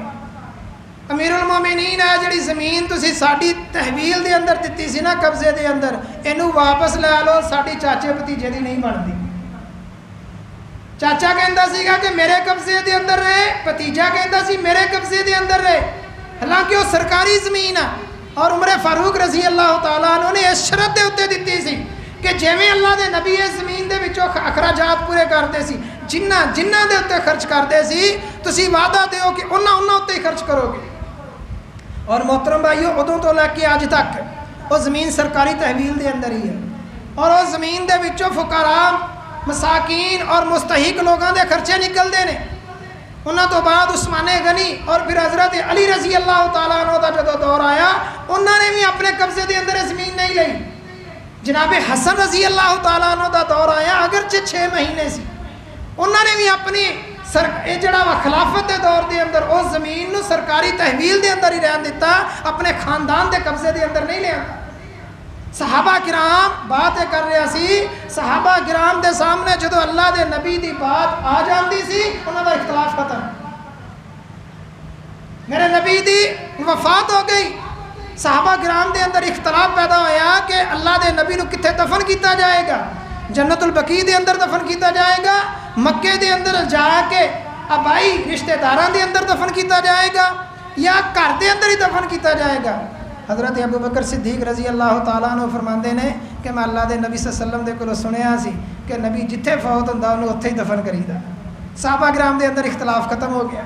امیر المومنین ہے جڑی زمین تسی ساڈی تحویل دے اندر دتی سی نا قبضے دے اندر، اینو واپس لے لو، ساڈی چاچے بھتیجے دی نہیں بنتی. چاچا کہندا سی گا کہ میرے قبضے دے اندر رہے، بھتیجا کہندا سی میرے قبضے دے اندر رہے، حالانکہ وہ سرکاری زمین ہے. اور عمر فاروق رضی اللہ تعالیٰ عنہ نے اس شرط دے اتنے دتی سی کہ جویں اللہ دے نبی اس زمین دے وچوں اخراجات پورے کرتے سی، جنہ دے اتنے خرچ کرتے سی تسی وعدہ دیو کہ انہاں اتنے ہی خرچ کرو گے. اور محترم بھائیو ادوں تو لے کے اج تک وہ زمین سرکاری تحویل دے اندر ہی ہے، اور وہ زمین دے وچوں فقراء مساکین اور مستحق لوگاں دے خرچے نکلتے ہیں. انہاں تو بعد عثمان غنی اور پھر حضرت علی رضی اللہ تعالیٰ عنہ دا جدو دور آیا انہوں نے بھی اپنے قبضے دے اندر زمین نہیں لئی. جناب حسن رضی اللہ تعالیٰ عنہ دا دور آیا اگرچہ 6 مہینے سی، انہوں نے بھی اپنی جڑا خلافت دے دور دے اندر اس زمین نو سرکاری تحویل دے اندر ہی رہن دیتا، اپنے خاندان دے قبضے دے اندر نہیں لیا. صحابہ کرام بات کر رہا سی، صحابہ کرام دے سامنے جدو اللہ دے نبی دی بات آ جاندی سی انہاں دا اختلاف ختم. میرے نبی دی وفات ہو گئی، صحابہ کرام دے اندر اختلاف پیدا ہویا کہ اللہ دے نبی نو کتھے دفن کیتا جائے گا، جنت البقیع دے اندر دفن کیتا جائے گا، مکے دے اندر جا کے آبائی رشتہ داراں دے اندر دفن کیتا جائے گا، یا گھر دے اندر ہی دفن کیتا جائے گا. حضرت ابو بکر صدیق رضی اللہ تعالیٰ عنہ فرماندے نے کہ میں اللہ دے نبی صلی اللہ علیہ وسلم دے کولوں سنیا سی کہ نبی جتھے فوت ہوندا انہوں اتھے ہی دفن کریدا. صحابہ کرام دے اندر اختلاف ختم ہو گیا.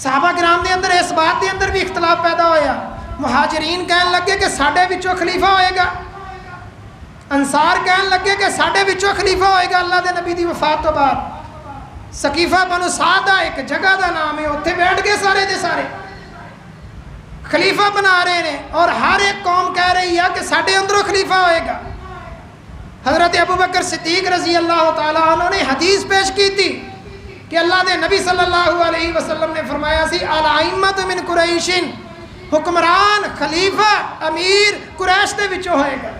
صحابہ کرام دے اندر اس بات دے اندر بھی اختلاف پیدا ہویا. مہاجرین کہن لگے کہ ساڈے وچوں خلیفہ ہوئے گا، انصار کہن لگے کہ ساڈے وچوں خلیفہ ہوئے گا اللہ دے نبی دی وفات تو بعد. سقیفہ بنو سعدہ ایک جگہ دا نام ہے، اتھے بیٹھ گئے سارے دے سارے خلیفہ بنا رہے ہیں، اور ہر ایک قوم کہہ رہی ہے کہ ساڈے اندروں خلیفہ ہوئے گا. حضرت ابو بکر صدیق رضی اللہ تعالیٰ عنہ نے حدیث پیش کی تھی کہ اللہ دے نبی صلی اللہ علیہ وسلم نے فرمایا سی الائمۃ من قریش، حکمران خلیفہ امیر قریش دے وچوں ہوئے گا.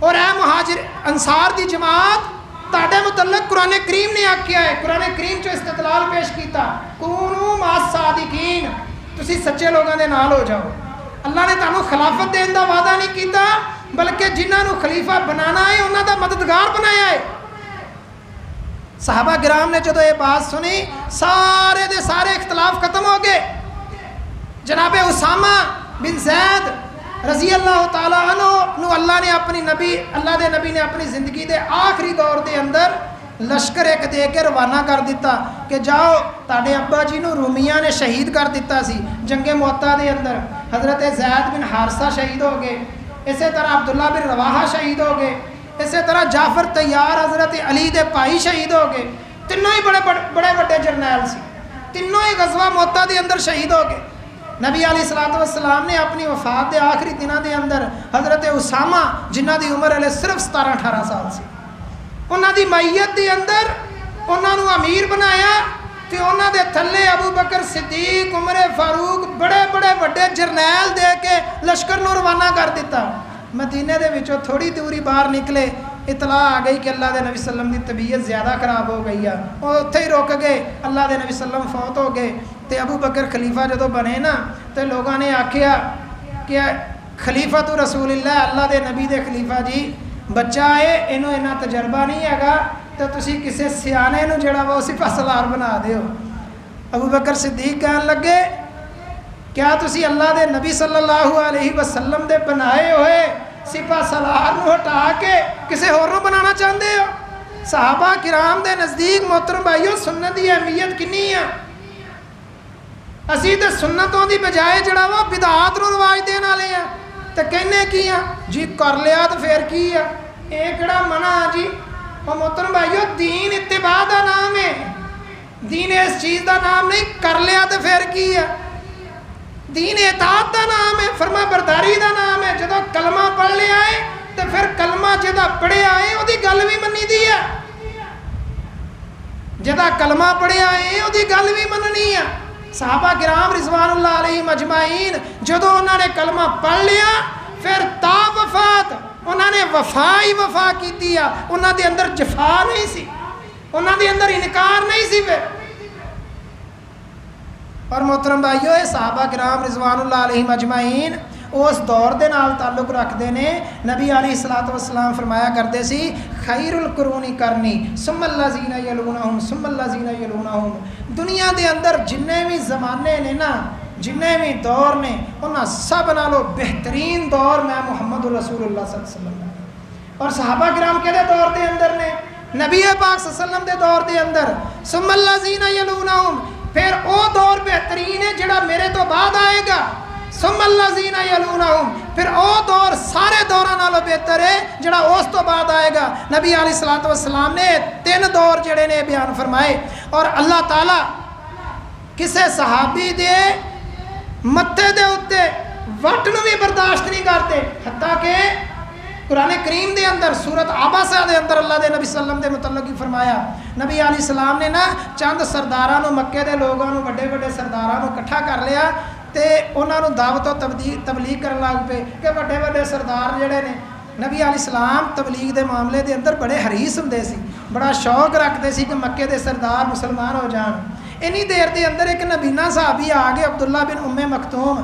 اور اے مہاجر انصار دی جماعت تاڈے متعلق قرآن کریم نے آکھیا ہے، قرآن کریم چو استدلال پیش کیتا کونوا مع الصادقین، تسی سچے لوگوں دے نال ہو جاؤ. اللہ نے تانوں خلافت دین دا وعدہ نہیں کیتا بلکہ جنہاں نوں خلیفہ بنانا ہے انہاں دا مددگار بنایا ہے. صحابہ کرام نے جدو یہ بات سنی سارے دے سارے اختلاف ختم ہو گئے. جناب اسامہ بن زید رضی اللہ تعالیٰ عنہ نو اللہ نے اللہ دے نبی نے اپنی زندگی دے آخری دور دے اندر لشکر ایک دے کے روانہ کر دیتا کہ جاؤ تاڑے ابا جی نو رومیاں نے شہید کر دیتا سی جنگ معطا دے اندر. حضرت زید بن حارثہ شہید ہو گئے, اسی طرح عبداللہ بن رواحہ شہید ہو گئے, اسی طرح جعفر طیار حضرت علی دے بھائی شہید ہو گئے. تینوں ہی بڑے بڑے جرنیل سی, تینوں ہی غزوہ معطا دے اندر شہید ہو گئے. نبی علیہ الصلوۃ والسلام نے اپنی وفات دے آخری دنوں دے اندر حضرت اسامہ جنہ دی عمر علیہ صرف 17-18 سال سی, انہاں دی میت دے اندر انہاں نو امیر بنایا تے انہاں دے تھلے ابو بکر صدیق, عمر فاروق بڑے بڑے وڈے جرنیل دے کے لشکر نو روانہ کر دیتا. مدینے دے وچوں تھوڑی دوری باہر نکلے, اطلاع آ گئی کہ اللہ دے نبی صلی اللہ علیہ وسلم دی طبیعت زیادہ خراب ہو گئی ہے, وہ اتھے ہی رک گئے. اللہ دے نبی صلی اللہ علیہ وسلم فوت ہو گئے تے ابو بکر خلیفہ جدوں بنے نا تے لوگوں نے آکھیا کہ خلیفہ تو رسول اللہ دے نبی دے خلیفہ جی بچہ ہے, اینوں اینا تجربہ نہیں ہے تو تسی کسے سیانے نو جڑا وہ سپہ سالار بنا دیو. ابو بکر صدیق کہن لگے کیا تسی اللہ دے نبی صلی اللہ علیہ وسلم دے بنائے ہوئے سپہ سالار نو ہٹا کے کسے اور نو بنانا چاہتے ہو؟ صحابہ کرام دے نزدیک محترم بھائیو سنت دی اہمیت کنی ہے. اسی تے سنتوں دی بجائے جڑا وہ بدعات نو رواج دین والے ہیں تے کہنے کی ہیں جی کر لیا تو پھر کی ہے, اے کیڑا منع جی. اور محترم بھائیو دین اتباع دا نام ہے, دین اس چیز دا نام نہیں کر لیا تو پھر کی ہے. دین اطاعت دا نام ہے, فرما برداری دا نام ہے. جدو کلمہ پڑھ لیا ہے تو پھر کلمہ جدا پڑھیا ہے وہ دی گل بھی منی دی ہے, جدا کلمہ پڑھیا ہے وہ دی گل بھی مننی ہے. صحابہ کرام رضوان اللہ علیہ مجمعین جدو انہوں نے کلمہ پڑھ لیا پھر تا وفات انہوں نے وفا کی دیا, انہوں دے اندر جفا نہیں سی, انہوں دے اندر انکار نہیں سی. پھر اور محترم بھائیو صحابہ کرام رضوان اللہ علیہ مجمعین اس دور دے نال تعلق رکھتے ہیں. نبی علیہ الصلوۃ والسلام فرمایا کرتے سی خیر القرون کرنی ثم الذین یلونہم ثم الذین یلونہم. دنیا دے اندر جنے بھی زمانے نے نا, جنے بھی دور نے, انہاں سب نالوں بہترین دور میں محمد رسول اللہ صلی اللہ علیہ وسلم. اور صحابہ کرام کے دور دے اندر نے, نبی پاک صلی اللہ علیہ وسلم دے دور دے اندر ثم الذین یلونہم, پھر او دور بہترین ہے جڑا میرے تو بعد آئے گا. ثم الذین یلونہم, پھر او دور سارے دوراں نالوں بہتر ہے جڑا اس تو بعد آئے گا. نبی علیہ الصلوۃ والسلام نے 3 دور جڑے نے بیان فرمائے. اور اللہ تعالیٰ کسے صحابی دے متھے دے اتے وٹ نو بھی برداشت نہیں کرتے, حتیٰ کہ قرآن کریم دے اندر سورت عباسہ دے اندر اللہ دے نبی صلی اللہ علیہ وسلم دے متعلق ہی فرمایا. نبی علیہ السلام نے نا چند سرداراں نو, مکے دے لوگاں نو, بڑے بڑے سرداراں نو اکٹھا کر لیا تے انہاں نو دعوت و تبلیغ کرن لگ پے کہ بڑے بڑے سردار جڑے نے. نبی علیہ السلام تبلیغ دے معاملے دے اندر بڑے حریص ہوندے سی, بڑا شوق رکھتے سی کہ مکے دے سردار مسلمان ہو جان. انہی دیر دے اندر ایک نبینہ صحابی آ گئے عبداللہ بن ام مکتوم.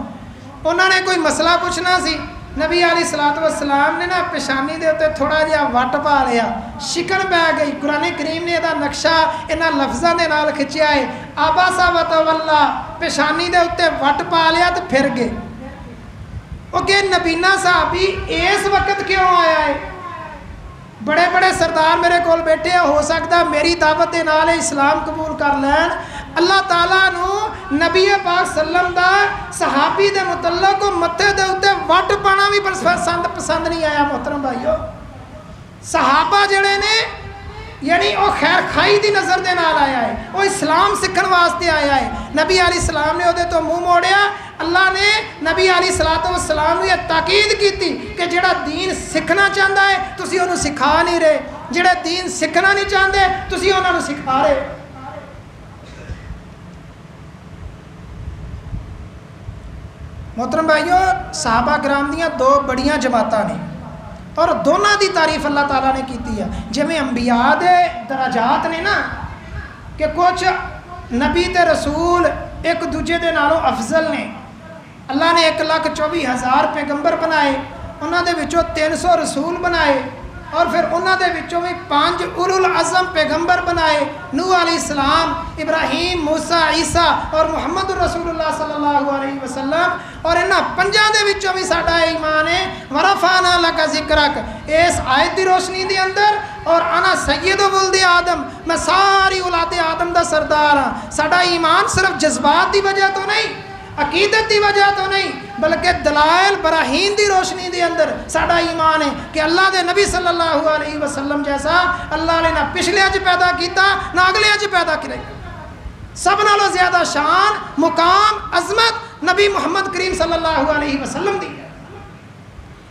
انہوں نے کوئی مسئلہ پوچھنا سی. نبی علیہ الصلوۃ والسلام نے نا پیشانی دے اوتے تھوڑا جہا وٹ پا لیا, شکن پہ گئی. قرآن کریم نے دا نقشہ انہاں لفظاں دے نال کھچیا ہے, عبس وتولا, پیشانی دے اوتے وٹ پا لیا تو پھر گئے. وہ کہ نبینہ صحابی اس وقت کیوں آیا ہے؟ بڑے بڑے سردار میرے کول بیٹھے, ہو سکتا میری دعوت دے نال اسلام قبول کر لین. اللہ تعالیٰ نو نبی پاک صلی اللہ علیہ وسلم دا صحابی دے متعلق متھے دے اوتے وٹ پانا بھی پسند نہیں آیا. محترم بھائیو صحابہ جڑے نے یعنی وہ خیر خائی دی نظر دے نال آیا ہے, وہ اسلام سکھن واسطے آیا ہے. نبی علیہ السلام نے وہ تو منہ موڑیا. اللہ نے نبی علیہ الصلوۃ والسلام نے یہ تاکید کی کہ جڑا دین سکھنا چاہتا ہے تسی انہوں سکھا نہیں رہے, جڑے دین سکھنا نہیں چاہتے تسی انہوں سکھا رہے. محترم بھائیو صحابہ کرام دیاں 2 بڑیاں جماعتاں نے اور دونوں دی تعریف اللہ تعالیٰ نے کیتی ہے. جویں انبیاء دے درجات نے نا کہ کچھ نبی تے رسول ایک دوجے دے نالوں افضل نے. اللہ نے 1,24,000 پیغمبر بنائے, انہاں دے وچوں 300 رسول بنائے اور پھر انہاں دے وچوں بھی 5 اولو العزم پیغمبر بنائے. نوح علیہ السلام, ابراہیم, موسیٰ, عیسیٰ اور محمد رسول اللہ صلی اللہ علیہ وسلم. اور انہاں پنجاں دے وچوں بھی ساڈا ایمان ہے ورفعنا لک ذکرک اس آیت دی روشنی دے اندر اور انا سید ولد آدم میں ساری اولاد آدم دا سردار ہاں ساڈا ایمان صرف جذبات دی وجہ تو نہیں عقیدت دی وجہ تو نہیں بلکہ دلائل براہین دی روشنی دے اندر ساڈا ایمان ہے کہ اللہ دے نبی صلی اللہ علیہ وسلم جیسا اللہ نے نہ پچھلے اج پیدا کیتا نہ اگلے اج پیدا کرے سب نالوں زیادہ شان مقام عظمت نبی محمد کریم صلی اللہ علیہ وسلم دی ہے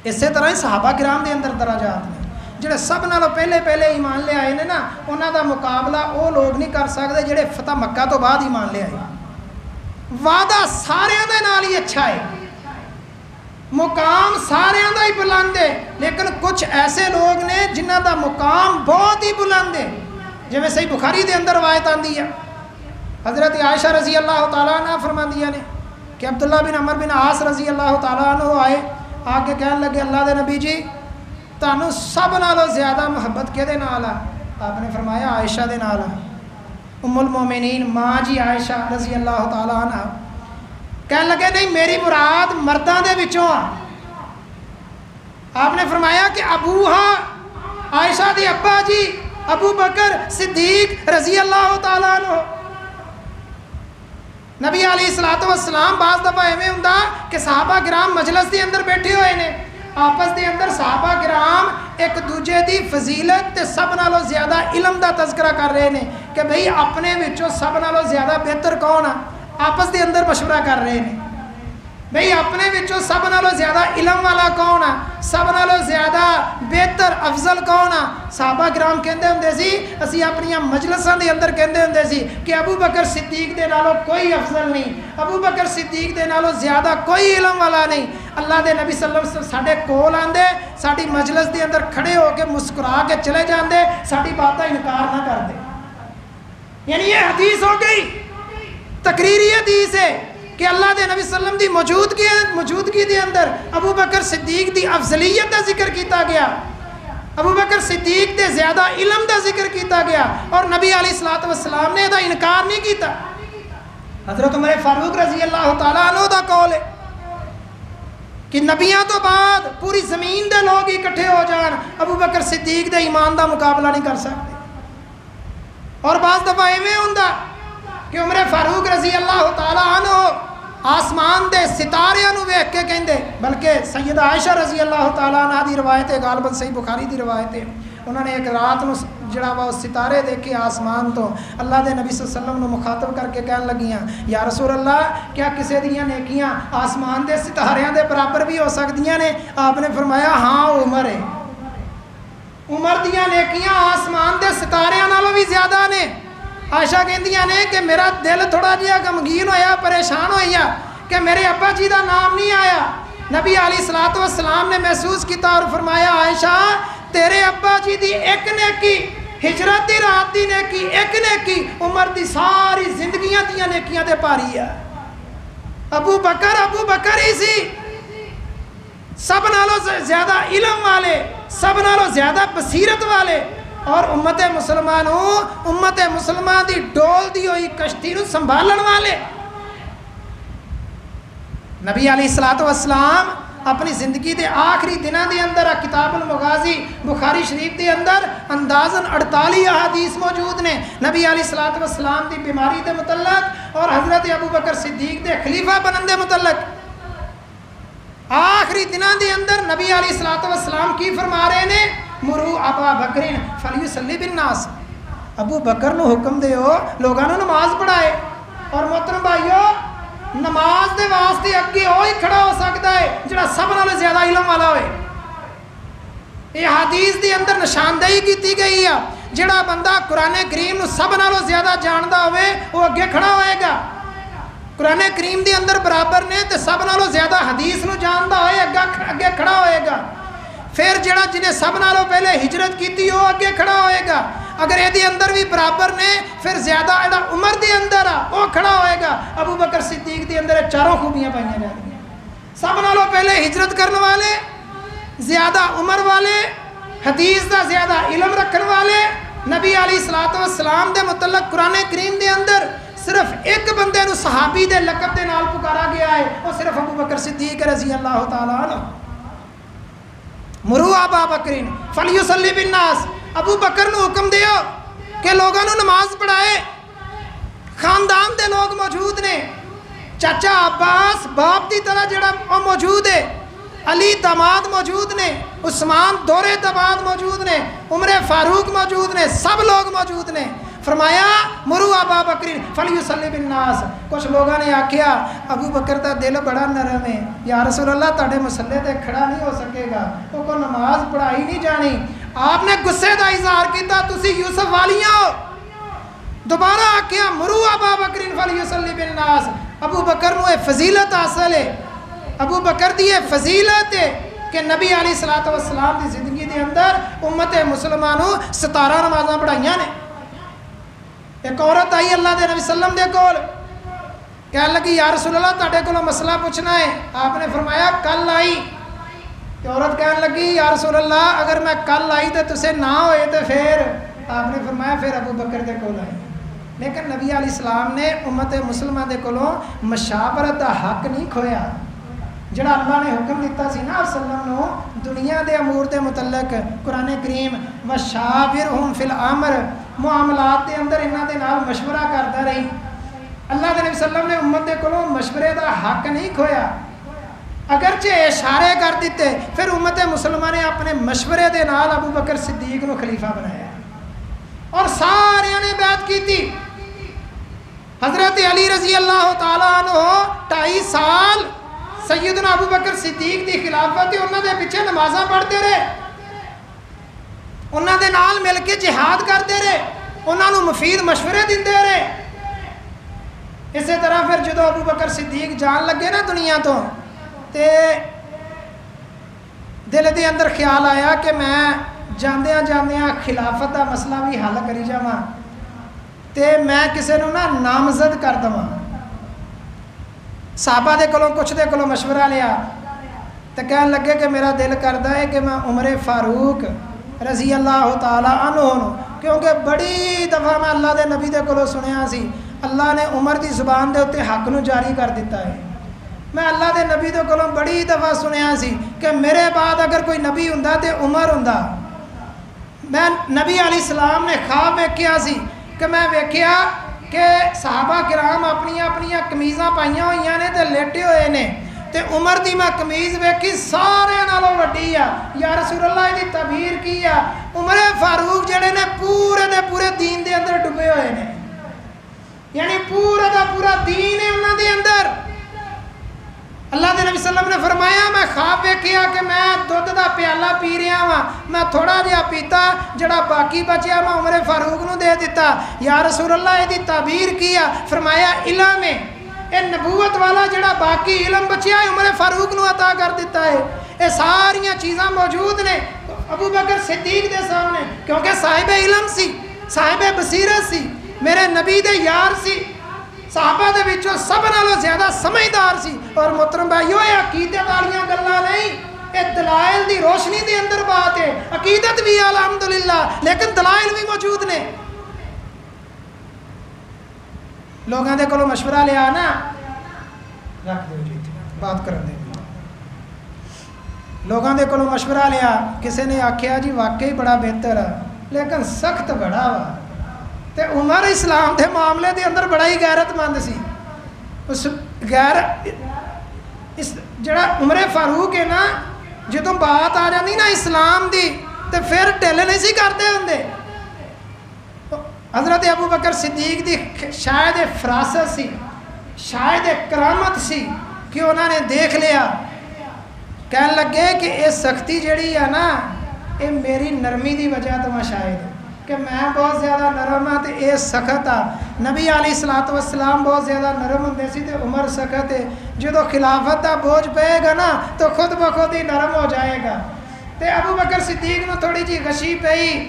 اسی طرح صحابہ کرام دے اندر درجات نے جڑے سب نالوں پہلے ایمان لے آئے نے نا انہاں دا مقابلہ وہ لوگ نہیں کر سکتے جڑے فتح مکہ تو بعد ایمان لے آئے وعدہ سارے دے نال ہی اچھا ہے مقام سارے دا ہی بلند ہے لیکن کچھ ایسے لوگ نے جنہ دا مقام بہت ہی بلند ہے جویں صحیح بخاری دے اندر روایت آندی ہے حضرت عائشہ رضی اللہ تعالیٰ عنہ فرماندیاں نے کہ عبداللہ بن عمر بن عاص رضی اللہ تعالیٰ عنہ آئے آ کے کہنے لگے اللہ دے نبی جی تانوں سب نالوں زیادہ محبت کدے نال آ آپ نے فرمایا عائشہ دے نال آ ام المومنین ماں جی عائشہ رضی اللہ تعالیٰ عنہ کہنے لگے نہیں میری مراد مرداں دے وچوں آ آپ نے فرمایا کہ ابوہا عائشہ دی ابا جی ابو بکر صدیق رضی اللہ تعالیٰ عنہ نبی علیہ الصلوۃ والسلام بعض دفعہ ایویں ہوندا کہ صحابہ کرام مجلس دے اندر بیٹھے ہوئے نے آپس دے اندر صحابہ کرام ایک دوجے دی فضیلت تے سب نالوں زیادہ علم دا تذکرہ کر رہے ہیں کہ بھئی اپنے وچوں سب نالوں زیادہ بہتر کون ہے آپس دے اندر مشورہ کر رہے ہیں بھئی اپنے وچوں سب نالوں زیادہ علم والا کون ہے سب نالوں زیادہ بہتر افضل کون ہے صحابہ کرام کہندے ہوندے سی اسی اپنی مجلساں دے اندر کہندے ہوندے سی کہ ابو بکر صدیق دے نالوں کوئی افضل نہیں ابو بکر صدیق دے نالوں زیادہ کوئی علم والا نہیں اللہ دے نبی صلی اللہ علیہ وسلم ساڈے کول آندے ساڈی مجلس دے اندر کھڑے ہو کے مسکرا کے چلے جاندے ساڈی بات دا انکار نہ کردے یعنی یہ حدیث ہو گئی تقریری حدیث ہے کہ اللہ دے نبی صلی اللہ علیہ وسلم دی موجودگی دے اندر ابو بکر صدیق دی افضلیت دا ذکر کیتا گیا ابو بکر صدیق دے زیادہ علم دا ذکر کیتا گیا اور نبی علیہ الصلوۃ والسلام نے دا انکار نہیں کیتا حضرت عمر فاروق رضی اللہ تعالیٰ عنہ دا قول ہے کہ نبیاں تو بعد پوری زمین دے لوگ اکٹھے ہو جان ابو بکر صدیق دے ایمان دا مقابلہ نہیں کر سکتے اور بعض دفعہ ایویں ہوندا کہ عمر فاروق رضی اللہ تعالیٰ عنہ آسمان دے ستاریاں نو ویکھ کے کہندے بلکہ سیدہ عائشہ رضی اللہ تعالیٰ عنہ دی روایت ہے غالباً صحیح بخاری دی روایت ہے انہوں نے ایک رات نو جڑا وا ستارے دیکھے آسمان تو اللہ دے نبی صلی اللہ علیہ وسلم نو مخاطب کر کے کہنے لگیاں یا رسول اللہ کیا کسی دیاں نیکیاں آسمان دے ستاریاں دے برابر بھی ہو سکدیاں نے آپ نے فرمایا ہاں عمر ہے عمر دیاں نیکیاں آسمان دے ستاریاں نالوں بھی زیادہ نے عائشہ کہندیاں نے کہ میرا دل تھوڑا جہا غمگین ہویا پریشان ہویا کہ میرے ابا جی دا نام نہیں آیا نبی علیہ الصلوۃ والسلام نے محسوس کیتا اور فرمایا عائشہ تیرے ابا جی دی ایک نیکی ہجرت دی رات دی نیکی ایک نیکی عمر دی ساری زندگیاں دیاں نیکیاں تے پاری ہے ابو بکر ہی سی سب نالوں زیادہ علم والے سب نالوں زیادہ بصیرت والے اور امت مسلمان دی ڈول دی ہوئی کشتی نو سنبھالن والے نبی علیہ الصلوۃ والسلام اپنی زندگی دے آخری دنوں دے اندر کتاب المغازی بخاری شریف دے اندر اندازاً 48 احادیث موجود نے نبی علیہ الصلوۃ والسلام دی بیماری دے متعلق اور حضرت ابو بکر صدیق دے خلیفہ بنن دے متعلق آخری دنوں دے اندر نبی علیہ الصلوۃ والسلام کی فرما رہے نے مرو ابا بکرین فلیصلی بالناس ابو بکر نو حکم دیو لوگاں نو نماز پڑھائے اور محترم بھائیو نماز دے واسطے اگے وہی کھڑا ہو سکتا ہے جڑا سب نالوں زیادہ علم والا ہوئے یہ حدیث دے اندر نشاندہی کیتی گئی ہے جڑا بندہ قرآن کریم نو سب نالوں زیادہ جاندا ہوئے وہ اگے کھڑا ہوئے گا قرآن کریم دے اندر برابر نے تے سب نالوں زیادہ حدیث نو جاندا ہوئے اگے کھڑا ہوئے گا پھر جڑا جنہیں سب نالوں پہلے ہجرت کیتی وہ اگے کھڑا ہوئے گا اگر یہ اندر بھی برابر نے پھر زیادہ عمر دے اندر وہ کھڑا ہوئے گا ابو بکر صدیق دے اندر چاروں خوبیاں پائیاں جاتی ہیں سب نالوں پہلے ہجرت کرنے والے زیادہ عمر والے حدیث دا زیادہ علم رکھنے والے نبی علیہ الصلوۃ والسلام دے متعلق قرآن کریم دے اندر صرف ایک بندے نو صحابی دے لقب دے نال پکارا گیا ہے، وہ صرف ابو بکر صدیق رضی اللہ تعالیٰ عنہ۔ مرو ابا بکرین فلیصلی بالناس، ابو بکر نو حکم دیو کہ لوگوں نو نماز پڑھائے۔ خاندان دے لوگ موجود نے، چاچا عباس باپ دی طرح جڑا وہ موجود ہے، علی داماد موجود نے، عثمان دورے داماد موجود نے، عمر فاروق موجود نے، سب لوگ موجود نے۔ فرمایا مرو ابا بکرین فلیصلی بالناس۔ کچھ لوگوں نے آکھیا ابو بکر دا دل بڑا نرم ہے، یا رسول اللہ تاڑے مسلے تے کھڑا نہیں ہو سکے گا، وہ کو نماز پڑھائی نہیں جانی۔ آپ نے غصے دا اظہار کیتا تسی یوسف والیاں ہو۔ دوبارہ آکھیا مرو ابا بکرین فلیصلی بالناس۔ ابو بکر نو فضیلت حاصل ہے، ابو بکر دی فضیلت ہے کہ نبی علیہ الصلوۃ والسلام دی زندگی دے اندر امت مسلمانوں 17 نمازاں پڑھائیاں نے۔ ایک عورت آئی اللہ دے نبی وسلم دے کول، کہنے لگی یا رسول اللہ تاڑے کولوں مسئلہ پوچھنا ہے۔ آپ نے فرمایا کل آئی۔ کہ عورت کہنے لگی یا رسول اللہ اگر میں کل آئی تو تسے نہ ہوئے تو پھر؟ آپ نے فرمایا پھر ابو بکر دے کول آئی۔ لیکن نبی علیہ السلام نے امت مسلمہ دے کولوں مشاورت دا حق نہیں کھویا۔ جڑا اللہ نے حکم دیتا سی نا وسلم نو دنیا دے امور دے متعلق، قرآن کریم وشاورہم فی الامر، معاملات دے اندر انہاں دے نال مشورہ کرتا رہی۔ اللہ دے نبی صلی اللہ علیہ وسلم نے امت دے کولوں مشورے دا حق نہیں کھویا، اگرچہ اشارے کر دیتے، پھر امت مسلمہ نے اپنے مشورے دے نال ابو بکر صدیق نو خلیفہ بنایا اور سارے نے بیعت کی تھی۔ حضرت علی رضی اللہ تعالیٰ عنہ 2.5 سال سیدنا ابو بکر صدیق دی خلافت انہاں دے پیچھے نمازاں پڑھتے رہے، انہاں دے نال مل کے جہاد کرتے رہے، انہاں نو مفید مشورے دیندے رہے۔ اسی طرح پھر جدو ابو بکر صدیق جان لگے نا دنیا تو تے دل دے اندر خیال آیا کہ میں جاندیاں جاندیاں خلافت دا مسئلہ بھی حل کری جاواں تے میں کسے نو نا نامزد کر دواں۔ صحابہ دے کولوں کچھ دے کولوں مشورہ لیا تے کہن لگے کہ میرا دل کردا ہے کہ میں عمر فاروق رضی اللہ تعالیٰ عنہ نو، کیونکہ بڑی دفعہ میں اللہ دے نبی دے کولوں سنیا سی اللہ نے عمر دی زبان دے اتے حق نو جاری کر دیتا ہے۔ میں اللہ دے نبی دے کولوں بڑی دفعہ سنیا سی کہ میرے بعد اگر کوئی نبی ہوندا تے عمر ہوندا۔ میں نبی علیہ السلام نے خواب ویکھیا سی کہ میں ویکھیا کہ صحابہ کرام اپنی اپنی قمیضاں پائیاں ہوئیاں نے تے لیٹے ہوئے نے تے عمر دی میں قمیض ویکھی سارے نالوں وڈی آ، یا رسول اللہ دی تعبیر کی آ، عمر فاروق جڑے نے پورے دے پورے دین دے اندر ڈبے ہوئے نے، یعنی پورا دا پورا دین ہے انہاں دے اندر۔ اللہ دے نبی صلی اللہ علیہ وسلم نے فرمایا میں خواب ویکھیا کہ میں دودھ دا پیالہ پی رہا ہاں، میں تھوڑا جہا پیتا، جڑا باقی بچیا میں عمر فاروق نو دے دیتا۔ یا رسول اللہ دی تعبیر کیا، فرمایا علم ہے، اے نبوت والا جڑا باقی علم بچیا ہے عمر فاروق نو عطا کر دیتا ہے۔ اے ساریاں چیزاں موجود نے ابو بکر صدیق دے سامنے، کیونکہ صاحب علم سی، صاحب بصیرت سی، میرے نبی دے یار سی، صحابہ دے وچوں سب نالوں زیادہ سمجھدار سی۔ اور محترم بھائیو یہ عقیدت والیاں گلاں نہیں، یہ دلائل دی روشنی دے اندر بات ہے۔ عقیدت بھی الحمدللہ لیکن دلائل بھی موجود نے۔ لوگاں دے کولوں مشورہ لیا نا، رکھ دیو جی بات کرن دے، لوگاں دے کولوں مشورہ لیا، کسی نے آکھیا جی واقعی بڑا بہتر ہے لیکن سخت بڑا وا، تے عمر اسلام دے معاملے دے اندر بڑا ہی غیرت مند سی۔ اس جڑا عمر فاروق ہے نا، جدوں بات آ جاندی نا اسلام دی تے پھر ٹل نہیں سی کرتے ہوندے۔ حضرت ابو بکر صدیق دی شاید فراست سی، شاید کرامت سی کہ انہوں نے دیکھ لیا، کہنے لگے کہ یہ سختی جڑی ہے نا یہ میری نرمی دی وجہ تو میں شاید کہ میں بہت زیادہ نرم ہاں تے یہ سخت آ۔ نبی علیہ الصلوۃ والسلام بہت زیادہ نرم ہوندے سی تے عمر سخت ہے، جدو خلافت دا بوجھ پے گا نا تو خود بخود ہی نرم ہو جائے گا۔ تے ابو بکر صدیق نو تھوڑی جی غشی پئی،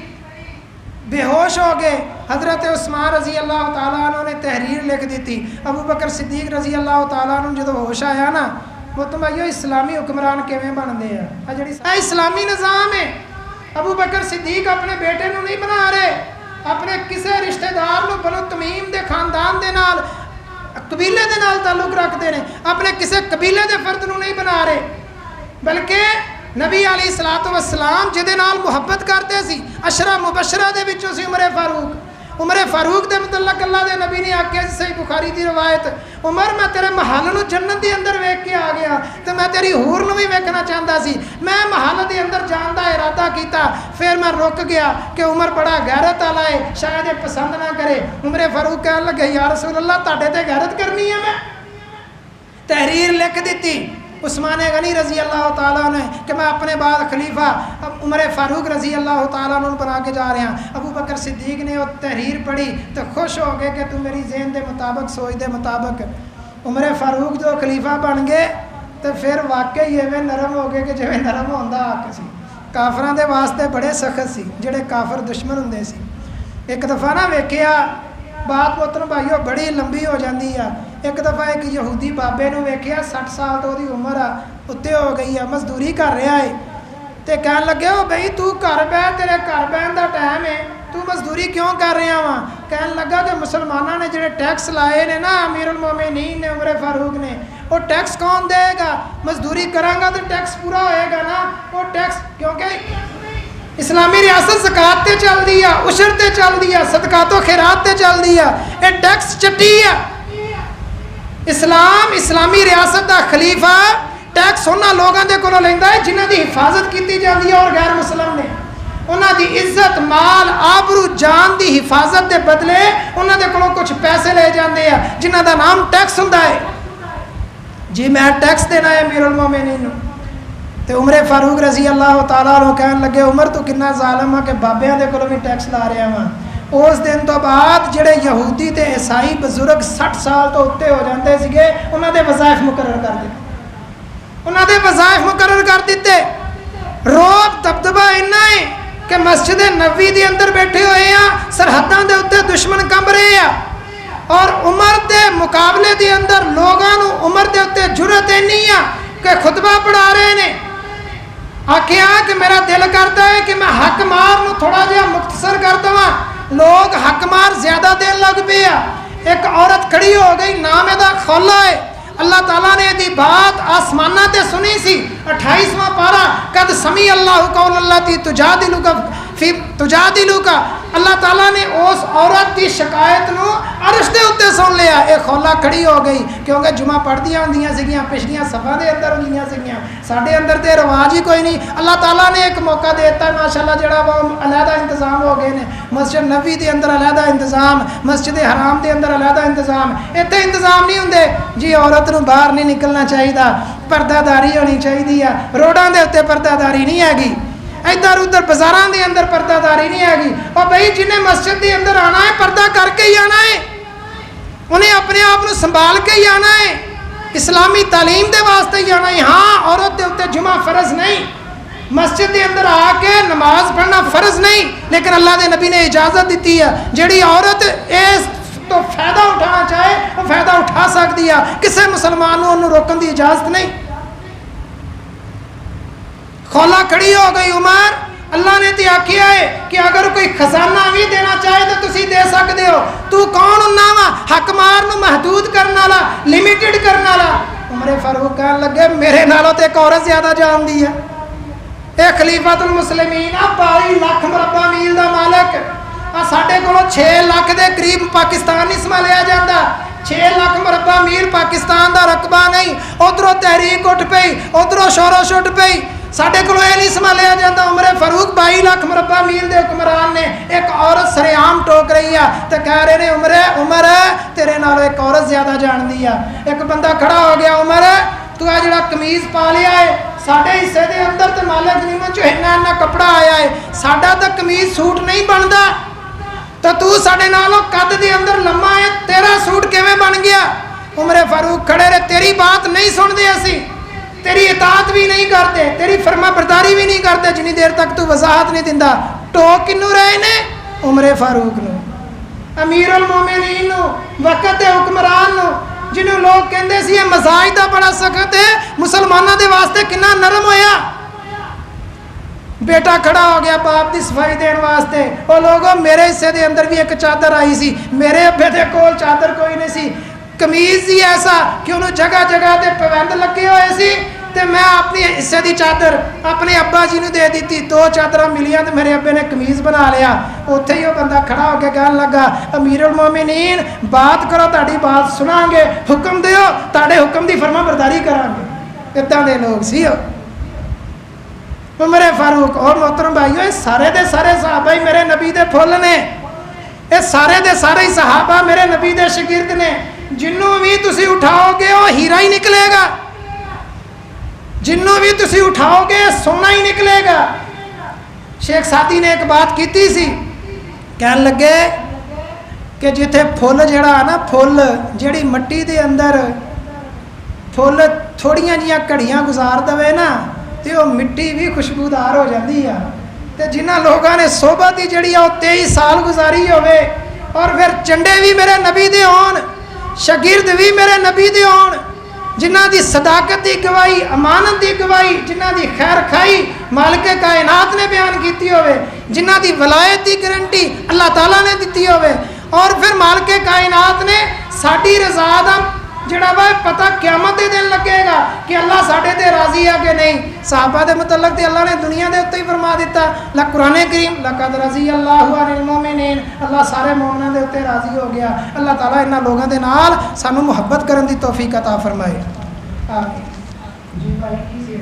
بے ہوش ہو گئے۔ حضرت عثمان رضی اللہ تعالیٰ عنہ نے تحریر لکھ دی تھی، ابو بکر صدیق رضی اللہ تعالیٰ عنہ جدو ہوش آیا نا، وہ تم آئیو اسلامی حکمران کیویں بن دے ہیں، جڑی اسلامی نظام ہے۔ ابو بکر صدیق اپنے بیٹے نو نہیں بنا رہے، اپنے کسی رشتے دار نو بنو تمیم دے خاندان دے نال قبیلے دے نال تعلق رکھتے ہیں، اپنے کسی قبیلے دے فرد نو نہیں بنا رہے، بلکہ نبی علیہ الصلوۃ والسلام جدے نال محبت کرتے سی، عشرہ مبشرہ دے وچوں سی عمر فاروق دے متعلق اللہ دے نبی نے آکھیا سی، صحیح بخاری دی روایت، عمر میں تیرے محل نو جنت دے اندر ویکھ کے آ گیا تے میں تیری حور نو بھی ویکھنا چاہتا سی، میں محل دے اندر جان دا ارادہ کیتا، پھر میں رک گیا کہ عمر بڑا غیرت والا ہے، شاید یہ پسند نہ کرے۔ عمر فاروق کہنے لگے یا رسول اللہ تہاڈے تے غیرت کرنی ہے، میں تحریر لکھ دیتی عثمان غنی رضی اللہ تعالیٰ نے کہ میں اپنے بعد خلیفہ عمر فاروق رضی اللہ تعالیٰ عنہ بنا کے جا رہے ہیں۔ ابو بکر صدیق نے وہ تحریر پڑھی تو خوش ہو گئے کہ تم میری ذہن دے مطابق سوچ دے مطابق عمر فاروق جو خلیفہ بن گئے تو پھر واقعی ایویں نرم ہو گئے کہ جویں نرم ہوندا حق سی، کافراں دے واسطے بڑے سخت سی، جڑے کافر دشمن ہوندے سی۔ ایک دفعہ نہ ویکھیا بات پوتر بھائیو بڑی لمبی ہو جاندی ہے، ایک دفعہ ایک یہودی بابے نو ویکھیا 60 سال تو دی عمر اتنے ہو گئی ہے، مزدوری کر رہا ہے، تے کہن لگے او بھئی تو گھر بہ، تیرے گھر بہن دا ٹائم ہے، تو مزدوری کیوں کر رہا وا؟ کہن لگا کہ مسلمانوں نے جڑے ٹیکس لائے نے نا امیر المومنین نے عمر فاروق نے، وہ ٹیکس کون دے گا؟ مزدوری کراں گا تو ٹیکس پورا ہوئے گا نا، وہ ٹیکس کیونکہ اسلامی ریاست زکات تے چل دی ہے، عشر تے چل دی ہے، صدقات و خیرات تے چل دی ہے، یہ ٹیکس چٹی ہے۔ اسلامی ریاست دا خلیفہ ٹیکس انہاں لوگوں دے کولوں لیندا ہے جنہاں دی حفاظت کیتی جاندی ہے اور غیر مسلم نے، انہاں دی عزت مال آبرو جان دی حفاظت دے بدلے انہاں دے کولوں کچھ پیسے لے جاندے ہیں جنہاں دا نام ٹیکس ہوندا ہے۔ جی میں ٹیکس دینا ہے امیر المومنین، تے عمر فاروق رضی اللہ تعالیٰ عنہ کہن لگے عمر تو کنا ظالم ہے کہ بابیاں دے کولوں بھی ٹیکس لا رہا وا۔ اس دن تو بعد جڑے یہودی تے عیسائی بزرگ 60 سال تو اتنے ہو جاندے سیگے انہاں دے وظائف مقرر کر دیتے، روب دبدبا اینا ہے کہ مسجد نبوی دے اندر بیٹھے ہوئے ہیں، سرحداں دے اتنے دشمن کمب رہے ہیں، اور عمر دے مقابلے دے اندر لوگاں نو عمر دے اتنے جرت نہیں ہے کہ خطبہ پڑھا رہے نے۔ آکھیا کہ میرا دل کرتا ہے کہ میں حق مار نو تھوڑا جہا مختصر کر دواں، لوگ حق مار زیادہ دین لگ پے۔ ایک عورت کھڑی ہو گئی، نام دا خولا ہے، اللہ تعالیٰ نے دی بات آسمانہ تے سنی سی، 28واں پارہ قد سمی اللہ قول اللہ تی تجادلو کا، اللہ تعالیٰ نے اس عورت دی شکایت نو عرش دے اتے سن لیا۔ ایک خولا کھڑی ہو گئی کیونکہ جمعہ پڑھدیاں ہوندیاں سگیاں، پچھلیاں صفحہ دے اندر ہوندیاں سگیاں، ساڈے اندر تے رواج ہی کوئی نہیں۔ اللہ تعالیٰ نے ایک موقع دیتا ہے ماشاءاللہ جڑا وہ علیحدہ انتظام ہو گئے نے، مسجد نبوی دے اندر علیحدہ انتظام، مسجد حرام دے اندر علیحدہ انتظام، ایتھے انتظام نہیں ہوندے جی عورت نو باہر نہیں نکلنا چاہیے، پردہ داری ہونی چاہیے، روڈاں دے اتنے پردہ داری نہیں ہے گی، ادھر ادھر بازاراں دے اندر پردہ داری نہیں ہے گی۔ اور بھائی جنہیں مسجد دے اندر آنا ہے پردہ کر کے ہی آنا ہے، انہیں اپنے آپ کو سنبھال کے ہی آنا ہے، اسلامی تعلیم دے واسطے ہی آنا ہے۔ ہاں عورت دے اتنے جمعہ فرض نہیں، مسجد دے اندر آ کے نماز پڑھنا فرض نہیں، لیکن اللہ دے نبی نے اجازت دیتی ہے جیڑی عورت اس تو فائدہ اٹھانا چاہے وہ فائدہ اٹھا سکتی ہے، کسی مسلمان کو روکن دی اجازت نہیں۔ خولا کھڑی ہو گئی عمر، اللہ نے تے آکھیا ہے کہ اگر کوئی خزانہ بھی دینا چاہے تو تسی دے سکتے ہو، تو کون ہونا وا حق مار نو محدود کرنے والا، لمیٹڈ کرنے والا؟ عمر فاروق کہن لگے میرے نالوں تے ایک عورت زیادہ جاندی ہے، اے خلیفۃ المسلمین 22 لاکھ مربع میل دا مالک، ساڈے کولوں 6 لاکھ دے قریب پاکستان نہیں سنبھالیا جاندا، 6 لاکھ مربع میل پاکستان دا رقبہ نہیں، ادھروں تحریک اٹھ پئی، ادھروں شورش اٹھ پئی، ساڈے کولوں یہ نہیں سنبھالیا جاتا۔ عمر فاروق 22 لاکھ مربع میل دے حکمران نے ایک عورت سرے عام ٹوک رہی ہے تو کہہ رہے ہیں عمر تیرے نالوں ایک عورت زیادہ جاندی ہے۔ ایک بندہ کھڑا ہو گیا، عمر تو آ جڑا قمیض پا لیا ہے ساڈے حصے دے اندر تے مالک غنیمت چوں اینا کپڑا آیا ہے، ساڈا تو قمیض سوٹ نہیں بندا، تو ساڈے نالوں قد دے اندر لمبا ہے، تیرا سوٹ کیویں بن گیا؟ عمر فاروق کھڑے رہے، تیری بات نہیں سنتے اسی، تیری اطاعت بھی نہیں کرتے، تیری فرما برداری بھی نہیں کرتے جنی دیر تک تو وضاحت نہیں دیندا۔ ٹوک کنوں رہے نے؟ عمر فاروق نو، امیر المومنین نو، وقت دے حکمران نو، جنہوں لوگ کہندے سی یہ مزاج دا بڑا سخت ہے، مسلمانوں دے واسطے کنا نرم ہویا۔ بیٹا کھڑا ہو گیا باپ کی صفائی دین واسطے، وہ لوگوں میرے حصے دے اندر بھی ایک چادر آئی سی، میرے ابے دے کول چادر کوئی نہیں سی، قمیض ہی ایسا کہ انہوں جگہ جگہ تے پابند لگے ہوئے سی، تے میں اپنی حصے دی چادر اپنے ابا جی نے دے دیتی، 2 چادر ملیاں تے میرے ابے نے قمیض بنا لیا۔ اوتھے ہی وہ بندہ کھڑا ہو کے کہنے لگا امیر المومنین بات کرو تہاڈی بات سناں گے، حکم دیو تہاڈے حکم دی فرما برداری کران گے۔ اتنا دے لوگ سی عمر فاروق اور محترم بھائیو، یہ سارے دے سارے صحابہ میرے نبی دے پھول نے، یہ سارے دے سارے صحابہ میرے نبی دے شاگرد نے، جنوں بھی تسی اٹھاؤ گے وہ ہیرا ہی نکلے گا، جنوں بھی تسی اٹھاؤ گے سونا ہی نکلے گا۔ شیخ ساتھی نے ایک بات کیتی سی، کہنے لگے کہ جتھے پھول جڑا نا، پھول جڑی مٹی دے اندر پھول تھوڑیاں جیاں گھڑیاں گزار دے نا تے وہ مٹی بھی خوشبودار ہو جاتی ہے، تے جنہ لوگوں نے صحبت ہی جڑی ہے وہ 23 سال گزاری ہوئے اور پھر چنڈے بھی میرے نبی دے ہون، شاگرد بھی میرے نبی دے ہون، جنہ دی صداقت دی گواہی، امانت دی گواہی، جنہ دی خیر خائی مالک کائنات نے بیان کیتی ہوئے، جنہ دی ولایت دی گارنٹی اللہ تعالیٰ نے دیتی ہوئے، اور پھر مالک کائنات نے ساڈی رضا دا جڑا وا پتہ قیامت دے دن لگے گا کہ اللہ ساڈے تے راضی ہے کہ نہیں۔ صحابہ دے متعلق تے اللہ نے دنیا دے اوتے ہی فرما دیتا، قرآن کریم لقد رضی اللہ عن المؤمنین، اللہ سارے مومناں دے اوتے راضی ہو گیا۔ اللہ تعالیٰ انہاں لوگاں دے نال سانو محبت کرن دی توفیق عطا فرمائے، آمین۔ جی بھائی کی سی